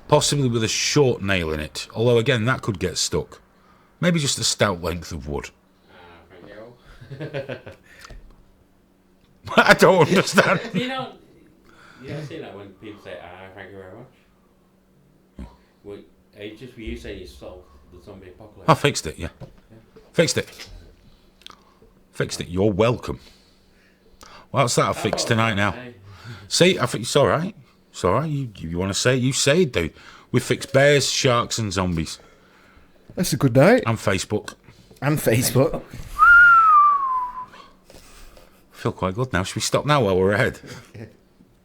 Possibly with a short nail in it. Although, again, that could get stuck. Maybe just a stout length of wood. I don't understand.
You don't see that when people say, thank you very much? Well, it's just for you saying you solved the zombie apocalypse.
I fixed it, yeah. Fixed it. You're welcome. Well, that's that I fixed tonight now. See, I think it's all right. It's all right. You want to say it? You say it, dude. We fixed bears, sharks, and zombies.
That's a good night.
And Facebook.
I
Feel quite good now. Should we stop now while we're ahead?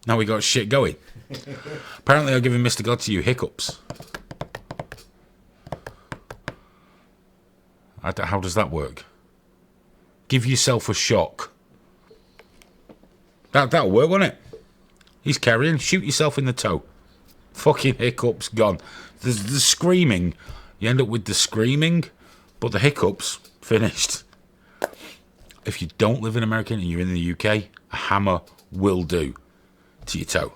Now we got shit going. Apparently, I'm giving Mr. God to you hiccups. How does that work? Give yourself a shock. That'll work, won't it? He's carrying. Shoot yourself in the toe. Fucking hiccups gone. The screaming. You end up with the screaming, but the hiccups finished. If you don't live in America and you're in the UK, a hammer will do to your toe.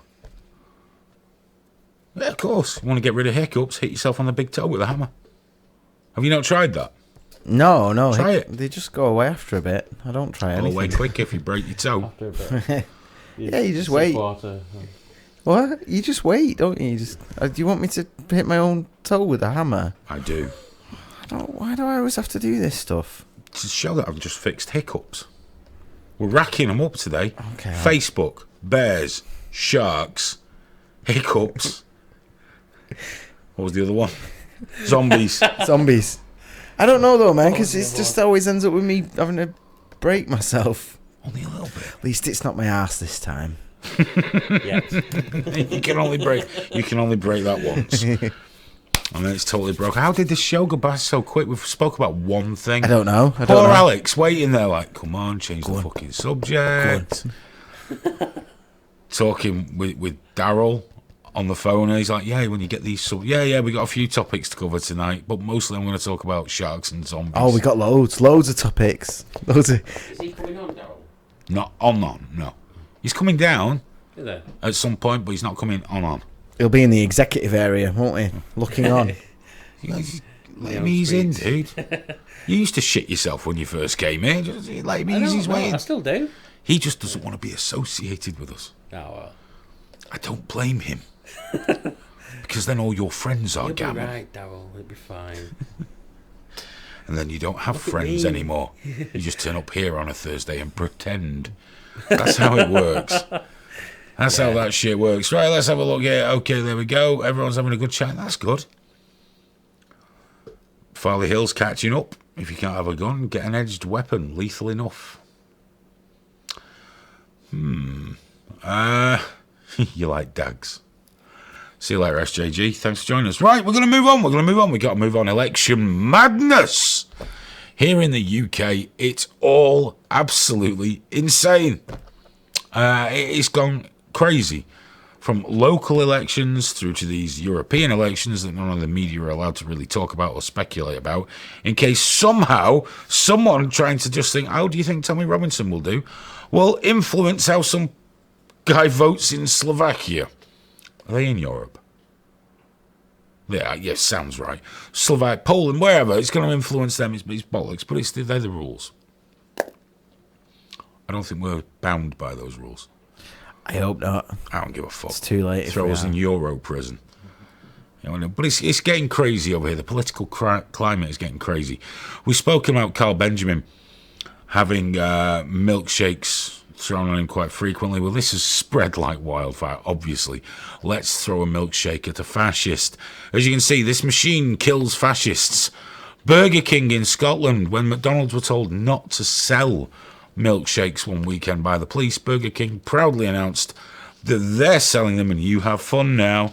Yeah, of course. You want to get rid of hiccups, hit yourself on the big toe with a hammer. Have you not tried that?
No.
Try it.
They just go away after a bit. I don't try anything.
Go away quick if you break your toe.
After a bit.
Yeah, you just wait. What? You just wait, don't you? Do you want me to hit my own toe with a hammer?
I do.
Why do I always have to do this stuff?
To show that I've just fixed hiccups. We're racking them up today.
Okay.
Facebook, bears, sharks, hiccups. What was the other one? Zombies.
Zombies. I don't know though, man, because it just always ends up with me having to break myself.
Only a little bit.
At least it's not my ass this time.
Yeah.
You can only break that once. And then it's totally broke. How did this show go by so quick? We've spoke about one thing.
I don't know.
Poor Alex waiting there like, come on, change the fucking subject. Talking with Daryl on the phone, and he's like, yeah, when you get these we got a few topics to cover tonight, but mostly I'm going to talk about sharks and zombies.
Oh, we got loads of topics.
Is he coming on, Daryl?
Not on, no. He's coming down
Is there?
at some point, but he's not coming on.
He'll be in the executive area, won't he? Looking on.
You guys, let him ease in, dude. You used to shit yourself when you first came here. Just let him ease his way in.
I still do.
He just doesn't want to be associated with us.
Oh, well.
I don't blame him. Because then all your friends are
You'll be
gammon.
right, Daryl. It'll be fine.
And then you don't have
Look at
friends
me.
anymore. You just turn up here on a Thursday and pretend. That's how it works. That's how that shit works. Right, let's have a look here. Okay, there we go. Everyone's having a good chat. That's good. Farley Hill's catching up. If you can't have a gun, get an edged weapon. Lethal enough. You like dags. See you later, SJG. Thanks for joining us. Right, we're going to move on. We've got to move on. Election madness. Here in the UK, it's all absolutely insane. It's gone crazy. From local elections through to these European elections that none of the media are allowed to really talk about or speculate about, in case somehow someone trying to just think, how do you think Tommy Robinson will do, will influence how some guy votes in Slovakia. Are they in Europe? Yeah, yes, sounds right. Slovak, Poland, wherever, it's going to influence them. It's bollocks, but they're the rules. I don't think we're bound by those rules.
I hope not.
I don't give a fuck.
It's too late. if
Throw
we
us
are.
in Euro prison. You know, but it's getting crazy over here. The political climate is getting crazy. We've spoken about Carl Benjamin having milkshakes thrown on him quite frequently. Well, this has spread like wildfire, obviously. Let's throw a milkshake at a fascist. As you can see, this machine kills fascists. Burger King in Scotland, when McDonald's were told not to sell milkshakes one weekend by the police, Burger King proudly announced that they're selling them and you have fun now.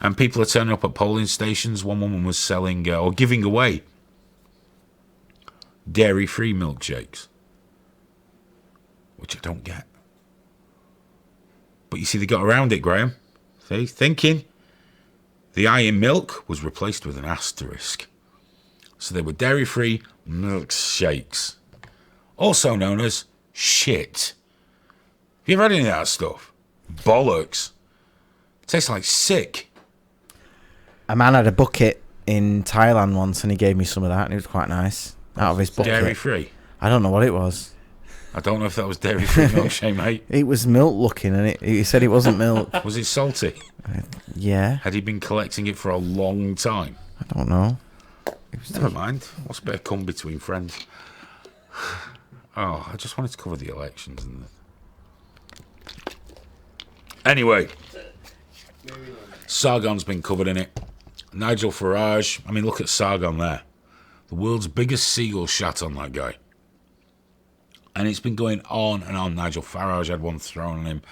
And people are turning up at polling stations. One woman was selling or giving away dairy-free milkshakes, which I don't get. But you see, they got around it, Graham. See, thinking. The I in milk was replaced with an asterisk. So they were dairy-free milkshakes, also known as shit. Have you ever had any of that stuff? Bollocks. It tastes like sick.
A man had a bucket in Thailand once, and he gave me some of that, and it was quite nice. Out of his bucket.
Dairy-free.
I don't know what it was.
I don't know if that was dairy-free milkshake, mate.
It was milk looking, and he said it wasn't milk.
Was it salty?
Yeah,
Had he been collecting it for a long time?
I don't know.
Never mind. What's a bit of cum between friends? Oh, I just wanted to cover the elections. Anyway, Sargon's been covered in it. Nigel Farage. I mean, look at Sargon there. The world's biggest seagull shat on that guy. And it's been going on and on. Nigel Farage had one thrown on him.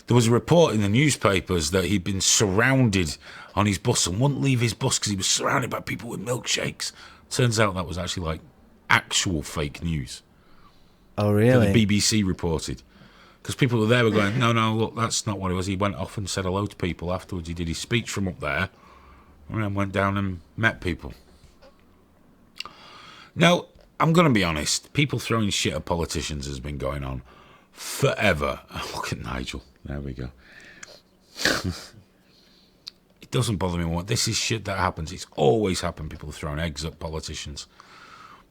There was a report in the newspapers that he'd been surrounded on his bus and wouldn't leave his bus because he was surrounded by people with milkshakes. Turns out that was actually like actual fake news.
Oh,
That
really?
the BBC reported. Because people were there were going, no, look, that's not what it was. He went off and said hello to people afterwards. He did his speech from up there and then went down and met people. Now, I'm going to be honest. People throwing shit at politicians has been going on forever. Oh, look at Nigel. There we go. It doesn't bother me what. This is shit that happens. It's always happened. People throwing eggs at politicians.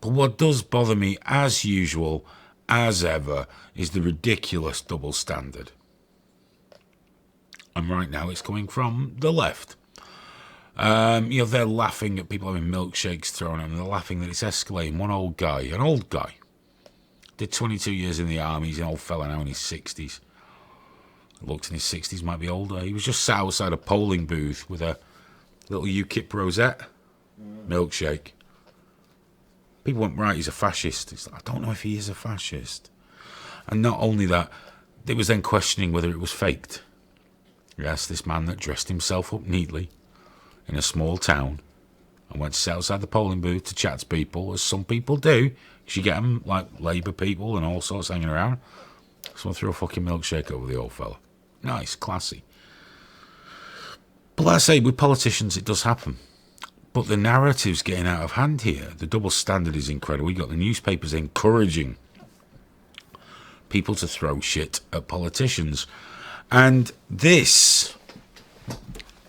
But what does bother me, as usual, as ever, is the ridiculous double standard. And right now it's coming from the left. They're laughing at people having milkshakes thrown at them. They're laughing that it's escalating. One old guy, an old guy, did 22 years in the army. He's an old fella now in his 60s. Looks in his 60s, might be older. He was just sat outside a polling booth with a little UKIP rosette milkshake. People went, right, he's a fascist. It's like, I don't know if he is a fascist. And not only that, they was then questioning whether it was faked. Yes, this man that dressed himself up neatly in a small town and went to sit outside the polling booth to chat to people, as some people do, because you get them, like Labour people and all sorts hanging around. Someone threw a fucking milkshake over the old fella. Nice, classy. But like I say, with politicians, it does happen. But the narrative's getting out of hand here. The double standard is incredible. We got the newspapers encouraging people to throw shit at politicians. And this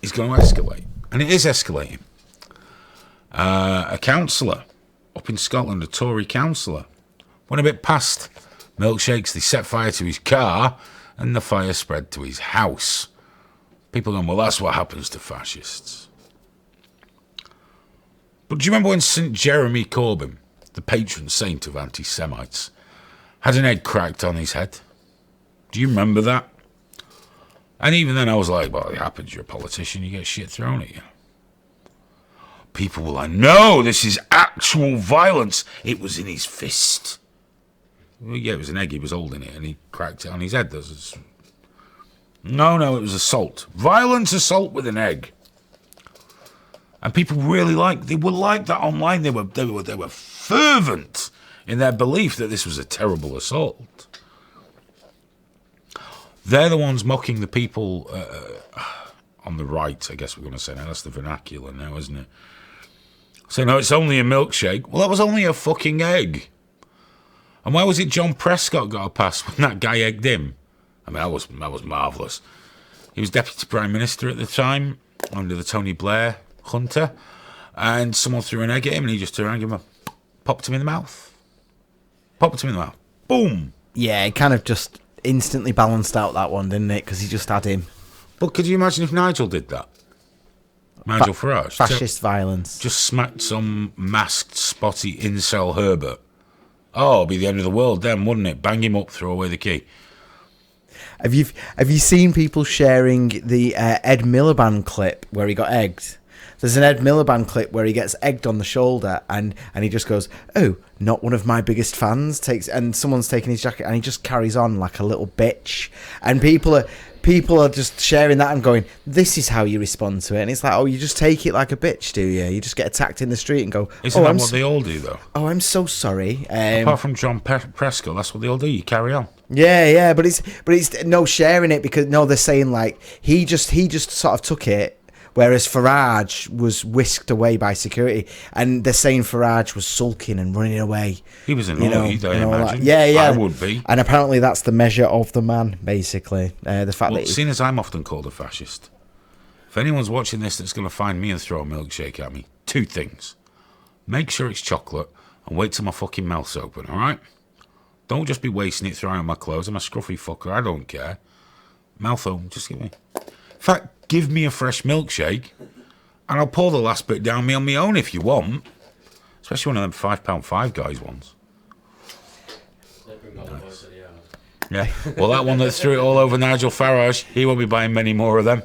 is going to escalate. And it is escalating. A councillor up in Scotland, a Tory councillor, went a bit past milkshakes. They set fire to his car and the fire spread to his house. People going, well, that's what happens to fascists. But do you remember when St. Jeremy Corbyn, the patron saint of anti-Semites, had an egg cracked on his head? Do you remember that? And even then I was like, well, it happens, you're a politician, you get shit thrown at you. People were like, no, this is actual violence. It was in his fist. Well, yeah, it was an egg, he was holding it, and he cracked it on his head. No, it was assault. Violent assault with an egg. And people really they were like that online. They were fervent in their belief that this was a terrible assault. They're the ones mocking the people on the right, I guess we're going to say now. That's the vernacular now, isn't it? So, no, it's only a milkshake. Well, that was only a fucking egg. And why was it John Prescott got a pass when that guy egged him? I mean, that was marvellous. He was Deputy Prime Minister at the time, under the Tony Blair junta, and someone threw an egg at him, and he just turned around and popped him in the mouth. Boom!
Yeah, it kind of just instantly balanced out that one, didn't it? Because he just had him.
But could you imagine if Nigel did that? Nigel Farage.
Fascist violence.
Just smacked some masked, spotty incel Herbert. Oh, it'd be the end of the world then, wouldn't it? Bang him up, throw away the key.
Have you seen people sharing the Ed Miliband clip where he got egged? There's an Ed Miliband clip where he gets egged on the shoulder and he just goes, "Oh, not one of my biggest fans." And someone's taking his jacket and he just carries on like a little bitch. And people are just sharing that and going, "This is how you respond to it." And it's like, oh, you just take it like a bitch, do you? You just get attacked in the street and go,
Isn't that what they all do, though?
Oh, I'm so sorry.
Apart from John Prescott, that's what they all do. You carry on.
Yeah, but it's no sharing it because no, they're saying like he just sort of took it, whereas Farage was whisked away by security, and they're saying Farage was sulking and running away.
He was annoyed, I imagine.
Yeah.
I would be.
And apparently that's the measure of the man, basically. The fact that
seeing as I'm often called a fascist, if anyone's watching this that's going to find me and throw a milkshake at me, two things: make sure it's chocolate and wait till my fucking mouth's open. All right. Don't just be wasting it throwing on my clothes. I'm a scruffy fucker. I don't care. Mouth open. Just give me. In fact, give me a fresh milkshake, and I'll pour the last bit down me on my own if you want. Especially one of them £5 guys ones. Nice. Yeah. Well, that one that threw it all over Nigel Farage, he won't be buying many more of them.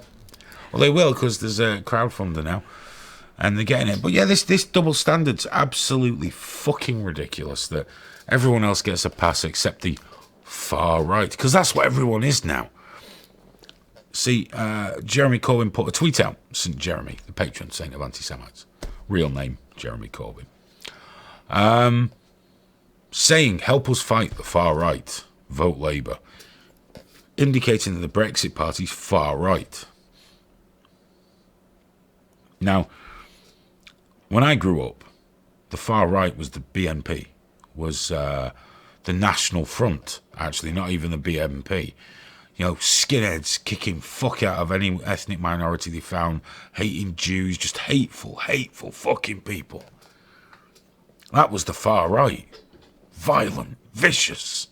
Well, they will because there's a crowdfunder now, and they're getting it. But yeah, this double standard's absolutely fucking ridiculous. That everyone else gets a pass except the far right, because that's what everyone is now. See, Jeremy Corbyn put a tweet out, St. Jeremy, the patron saint of anti-Semites, real name, Jeremy Corbyn, saying, "Help us fight the far right, vote Labour," indicating that the Brexit Party's far right. Now, when I grew up, the far right was the BNP, was the National Front, actually, not even the BNP. You know, skinheads kicking fuck out of any ethnic minority they found, hating Jews, just hateful fucking people. That was the far right. Violent, vicious.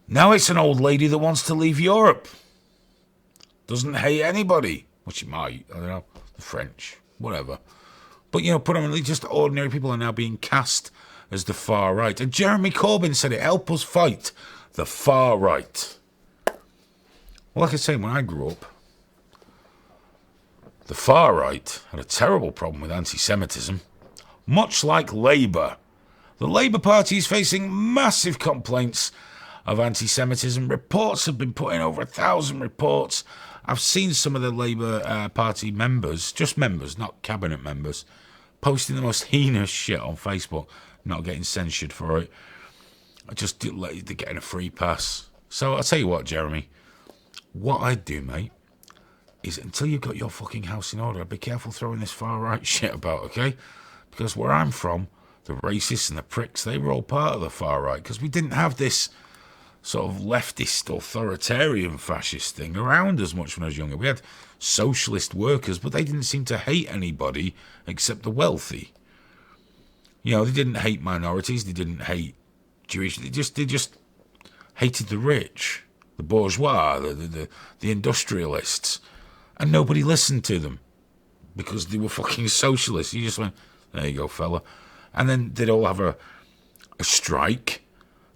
Now it's an old lady that wants to leave Europe. Doesn't hate anybody. Well, she might, I don't know, the French, whatever. But, you know, predominantly just ordinary people are now being cast as the far right. And Jeremy Corbyn said it, "Help us fight the far right." Well, like I say, when I grew up, the far right had a terrible problem with anti-Semitism, much like Labour. The Labour Party is facing massive complaints of anti-Semitism. Reports have been put in, over 1,000 reports. I've seen some of the Labour Party members, just members, not cabinet members, posting the most heinous shit on Facebook, not getting censured for it. Just they're getting a free pass. So I'll tell you what, Jeremy, what I'd do, mate, is until you've got your fucking house in order, be careful throwing this far right shit about, okay? Because where I'm from, the racists and the pricks, they were all part of the far right, because we didn't have this sort of leftist, authoritarian, fascist thing around as much when I was younger. We had socialist workers, but they didn't seem to hate anybody except the wealthy. You know, they didn't hate minorities, they didn't hate Jewish, they just hated the rich. the bourgeois, the industrialists, and nobody listened to them because they were fucking socialists. You just went, there you go, fella. And then they'd all have a strike,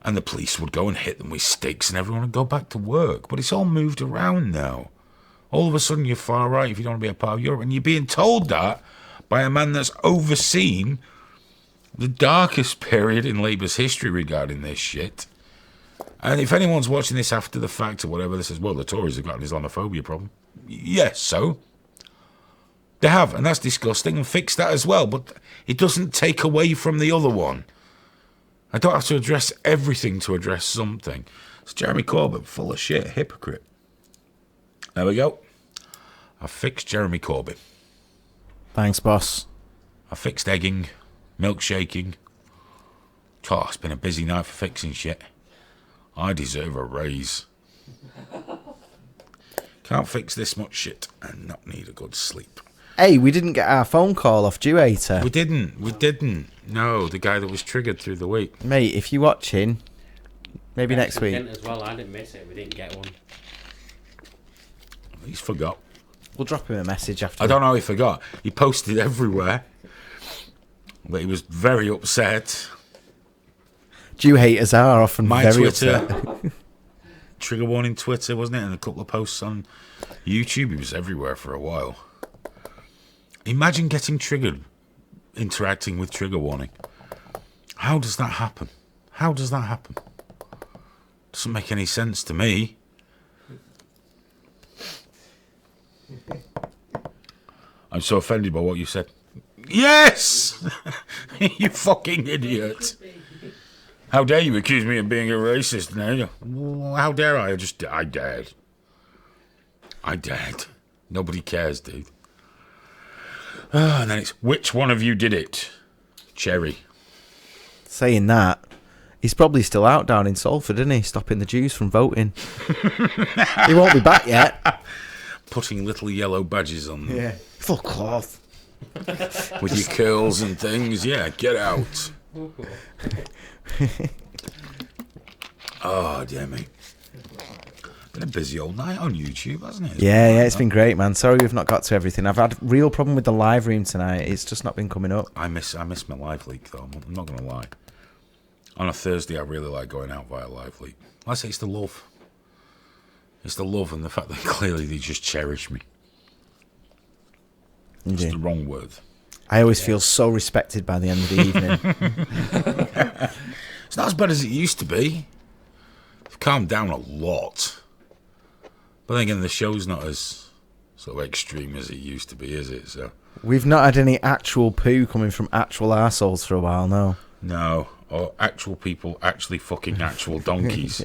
and the police would go and hit them with sticks, and everyone would go back to work. But it's all moved around now. All of a sudden, you're far right if you don't want to be a part of Europe, and you're being told that by a man that's overseen the darkest period in Labour's history regarding this shit. And if anyone's watching this after the fact or whatever, this says, well, the Tories have got an Islamophobia problem. Yes, so they have, and that's disgusting, and fix that as well. But it doesn't take away from the other one. I don't have to address everything to address something. It's Jeremy Corbyn, full of shit, hypocrite. There we go. I fixed Jeremy Corbyn.
Thanks, boss.
I fixed egging, milkshaking. Oh, it's been a busy night for fixing shit. I deserve a raise. Can't fix this much shit and not need a good sleep.
Hey, we didn't get our phone call off Duator.
We didn't. No, the guy that was triggered through the week.
Mate, if you're watching, maybe next week.
As well, I didn't miss it. We didn't get one.
He's forgot.
We'll drop him a message after.
I don't know how he forgot. He posted everywhere. But he was very upset.
Jew haters are often
My
very
Twitter.
upset.
Trigger warning Twitter, wasn't it? And a couple of posts on YouTube. He was everywhere for a while. Imagine getting triggered interacting with trigger warning. How does that happen? How does that happen? Doesn't make any sense to me. I'm so offended by what you said. Yes! You fucking idiot. How dare you accuse me of being a racist now? Well, how dare I? I dared. I dared. Nobody cares, dude. And then it's, which one of you did it? Cherry.
Saying that, he's probably still out down in Salford, isn't he? Stopping the Jews from voting. He won't be back yet.
Putting little yellow badges on them.
Yeah. Fuck off.
With your curls and things. Yeah, get out. Oh, dear me. Been a busy old night on YouTube, hasn't it?
Yeah, it's been great, man. Sorry we've not got to everything. I've had a real problem with the live room tonight. It's just not been coming up.
I miss my live leak, though. I'm not going to lie. On a Thursday, I really like going out via live leak. I say it's the love. It's the love and the fact that clearly they just cherish me. It's the wrong word.
I always feel so respected by the end of the evening.
It's not as bad as it used to be. I've calmed down a lot. But then again, the show's not as sort of extreme as it used to be, is it? So
We've not had any actual poo coming from actual arseholes for a while, no.
no, or actual people actually fucking actual donkeys,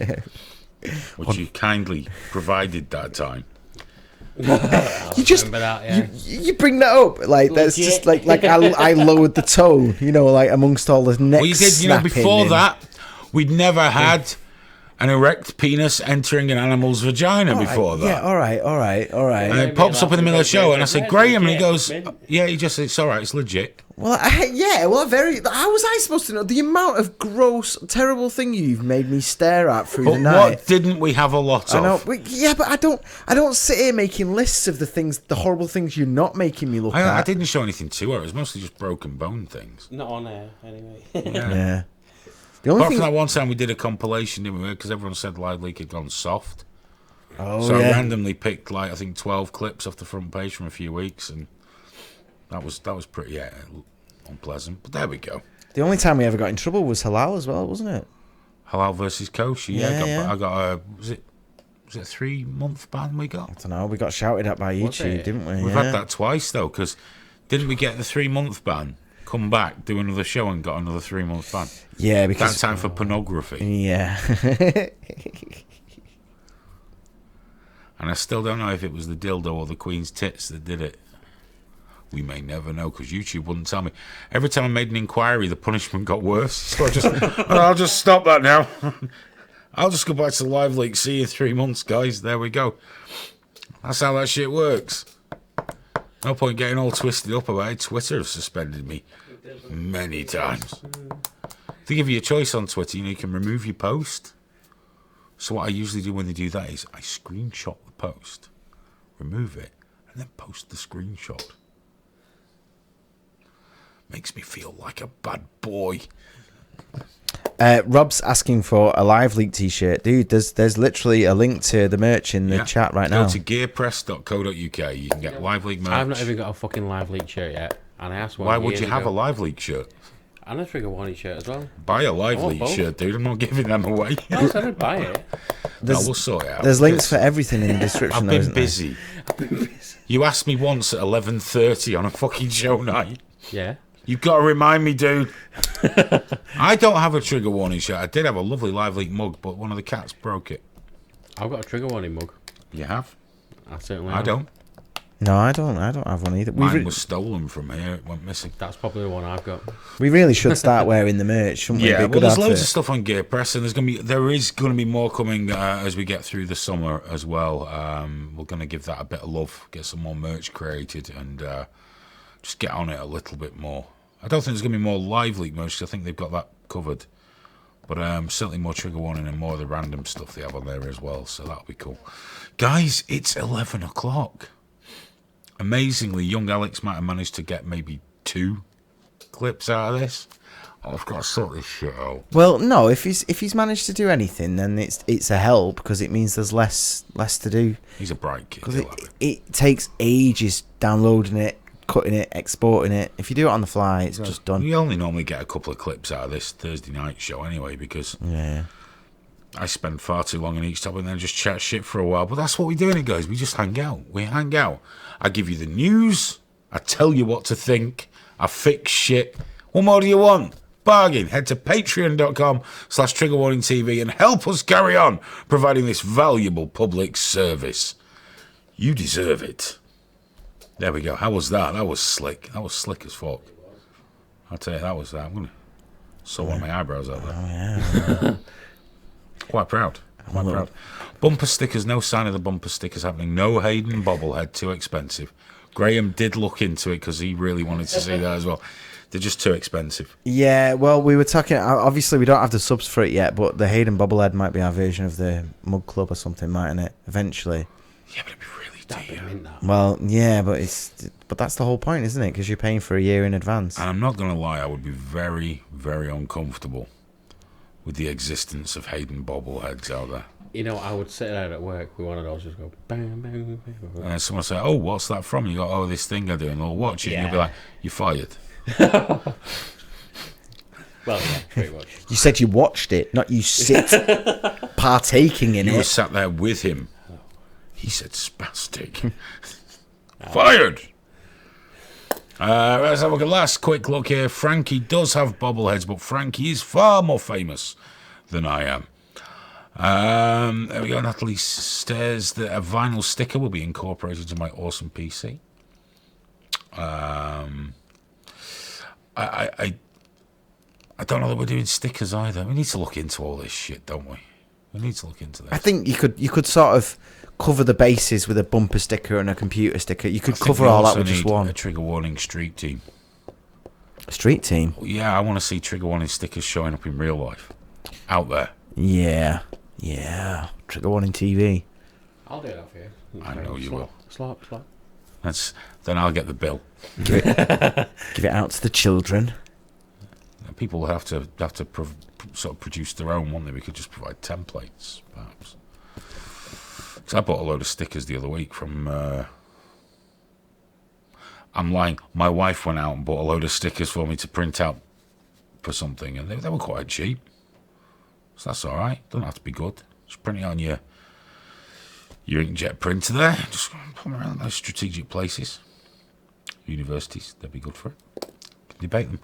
which you kindly provided that time.
You just
Remember that, yeah.
you bring that up like that's
Legit.
just like I lowered the tone, like amongst all the neck
Well, you did,
snapping
before
and-
that, we'd never had an erect penis entering an animal's vagina before that.
Yeah, all right.
And it pops up in the middle of the show, and I said, Graham, and he goes, yeah, he just said, it's all right, it's legit.
Well, how was I supposed to know the amount of gross, terrible thing you've made me stare at through
But
the night?
what didn't we have a lot
I know,
of?
but I don't sit here making lists of the horrible things you're not making me look
I
at.
didn't show anything to her. It was mostly just broken bone things.
Not on air, anyway.
Yeah. The only
Apart
thing.
from that one time we did a compilation, didn't we? Because everyone said Live Leak had gone soft.
Oh
So I
yeah.
randomly picked, I think 12 clips off the front page from a few weeks, and that was pretty unpleasant. But there we go.
The only time we ever got in trouble was Halal as well, wasn't it?
Halal versus Kosher.
Yeah.
I got a was it a 3-month ban we got?
I don't know. We got shouted at by YouTube,
it?
didn't we?
We've had that twice though, because didn't we get the 3-month ban? Come back, do another show, and got another 3-month ban.
Yeah,
That
because
time for pornography.
yeah.
And I still don't know if it was the dildo or the Queen's tits that did it. We may never know, because YouTube wouldn't tell me. Every time I made an inquiry, the punishment got worse. So I'll just stop that now. I'll just go back to Live Leak. See you in 3 months, guys. There we go. That's how that shit works. No point getting all twisted up about it. Twitter have suspended me many times. They give you a choice on Twitter. You can remove your post, So what I usually do when they do that is I screenshot the post, remove it, and then post the screenshot. Makes me feel like a bad boy.
Rob's asking for a Live Leak t-shirt. Dude, there's literally a link to the merch in the chat right now.
Go to gearpress.co.uk. You can get Live Leak merch.
I've not even got a fucking Live Leak shirt yet. And I asked one.
Why would you have a Live Leak shirt?
And a Trigger Warning shirt as well.
Buy a Live
want
Leak
both.
shirt, dude. I'm not giving them away.
I said I'd buy it.
No, we'll sort it out.
There's links for everything in the description.
I've
though,
been
isn't there?
busy. You asked me once at 11:30 on a fucking show night.
Yeah.
You've got to remind me, dude. I don't have a Trigger Warning shirt. I did have a lovely Live Leak mug, but one of the cats broke it.
I've got a Trigger Warning mug.
You have?
I certainly
I
have.
don't.
No, I don't have one either.
Mine was stolen from here. It went missing.
That's probably the one I've got.
We really should start wearing the merch, shouldn't we?
Yeah,
Be a
well,
good
there's
advert.
loads of stuff on Gear Press, and there is going to be more coming as we get through the summer as well. We're going to give that a bit of love, get some more merch created, and just get on it a little bit more. I don't think there's going to be more Live Leak merch, 'cause I think they've got that covered. But certainly more Trigger Warning and more of the random stuff they have on there as well, so that'll be cool. Guys, it's 11 o'clock. Amazingly, young Alex might have managed to get maybe 2 clips out of this. Oh, I've got to sort this shit out.
Well, no, if he's managed to do anything, then it's a help because it means there's less to do.
He's a bright kid.
Because
He'll have it.
it takes ages downloading it, cutting it, exporting it. If you do it on the fly, it's just done.
We only normally get a couple of clips out of this Thursday night show anyway, because
Yeah.
I spend far too long on each topic and then just chat shit for a while. But that's what we do in it, guys. We just hang out. We hang out. I give you the news. I tell you what to think. I fix shit. What more do you want? Bargain. Head to patreon.com/triggerwarningtv and help us carry on providing this valuable public service. You deserve it. There we go. How was that? That was slick. That was slick as fuck. I'll tell you, that was that. I'm going to sort one of my eyebrows out there. Quite proud. Quite proud. Bumper stickers, no sign of the bumper stickers happening. No Hayden bobblehead, too expensive. Graham did look into it because he really wanted to see that as well. They're just too expensive.
Yeah, well, we were talking. Obviously, we don't have the subs for it yet, but the Hayden bobblehead might be our version of the Mug Club or something, mightn't it? Eventually.
Yeah, but it'd be really
That'd be
dear.
mint, that.
Well, yeah, but that's the whole point, isn't it? Because you're paying for a year in advance.
And I'm not going to lie, I would be very, very uncomfortable with the existence of Hayden bobbleheads out there.
You know, I would sit there at work with one of those, just go bang, bang, bang, bang.
And then someone say, "Oh, what's that from?" You go, "Oh, this thing I do," and they'll watch it, and you'll be
Yeah.
like, "You're fired."
Well, yeah, pretty much.
You said you watched it, not you sit partaking in
You were
it.
sat there with him. He said spastic. Fired! Let's have a last quick look here. Frankie does have bobbleheads, but Frankie is far more famous than I am. There we go. Natalie says that a vinyl sticker will be incorporated into my awesome PC. I don't know that we're doing stickers either. We need to look into all this shit, don't we? We need to look into this.
I think you could sort of cover the bases with a bumper sticker and a computer sticker. You could
I think
cover
we
all that
also
with just
need
one.
A trigger warning street team.
Street team.
Yeah, I want to see trigger warning stickers showing up in real life. Out there.
Yeah. Trigger warning TV.
I'll do that for you.
I know you will.
Slap.
Then I'll get the bill.
Give it out to the children.
People will have to sort of produce their own, won't they? We could just provide templates, perhaps. Because I bought a load of stickers the other week from... I'm lying. My wife went out and bought a load of stickers for me to print out for something, and they were quite cheap. So that's all right. Doesn't have to be good. Just print it on your inkjet printer there. Just put them around those strategic places. Universities, they'd be good for it. Can debate them.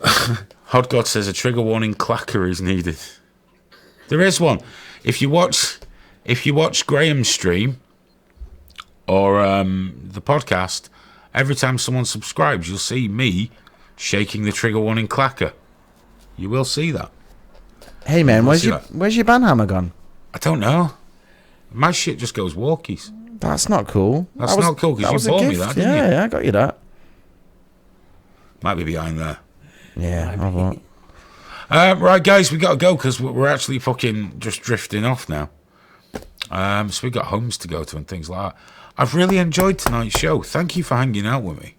Hot God says a trigger warning clacker is needed. There is one. If you watch Graham's stream or the podcast, every time someone subscribes, you'll see me shaking the trigger warning clacker. You will see that.
Hey man, where's
see
your
that.
banhammer gone?
I don't know. My shit just goes walkies.
That's not cool.
That's
That was-
not cool, 'cause
that
you
was a
bought me
gift.
that, didn't you?
Yeah, I got you that.
Might be behind there.
Yeah, I won't.
Right, guys, we got to go because we're actually fucking just drifting off now. So we got homes to go to and things like that. I've really enjoyed tonight's show. Thank you for hanging out with me.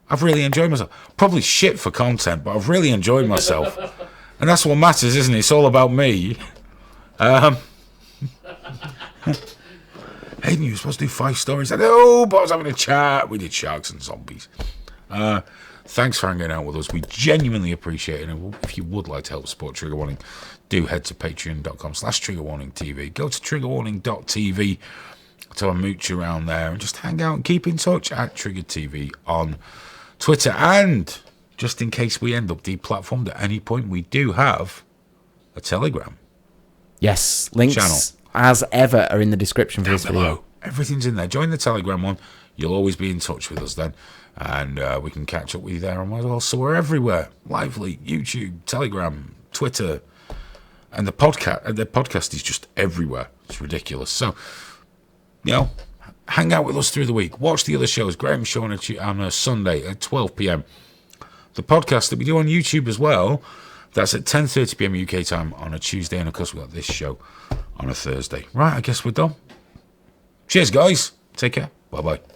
I've really enjoyed myself. Probably shit for content, but I've really enjoyed myself. And that's what matters, isn't it? It's all about me. Hayden, you were supposed to do 5 stories. I know, but I was having a chat. We did Sharks and Zombies. Thanks for hanging out with us. We genuinely appreciate it. And if you would like to help support Trigger Warning, do head to patreon.com/triggerwarningtv. Go to triggerwarning.tv to a mooch around there and just hang out and keep in touch at Trigger TV on Twitter. And just in case we end up deplatformed at any point, we do have a Telegram.
Yes, links
Channel.
as ever are in the description for this
Below.
video.
Everything's in there. Join the Telegram one. You'll always be in touch with us then. And we can catch up with you there. And also, we're everywhere. Lively, YouTube, Telegram, Twitter. And the podcast is just everywhere. It's ridiculous. So, hang out with us through the week. Watch the other shows. Graham's show on a Sunday at 12 p.m. The podcast that we do on YouTube as well, that's at 10:30 p.m. UK time on a Tuesday. And, of course, we've got this show on a Thursday. Right, I guess we're done. Cheers, guys. Take care. Bye-bye.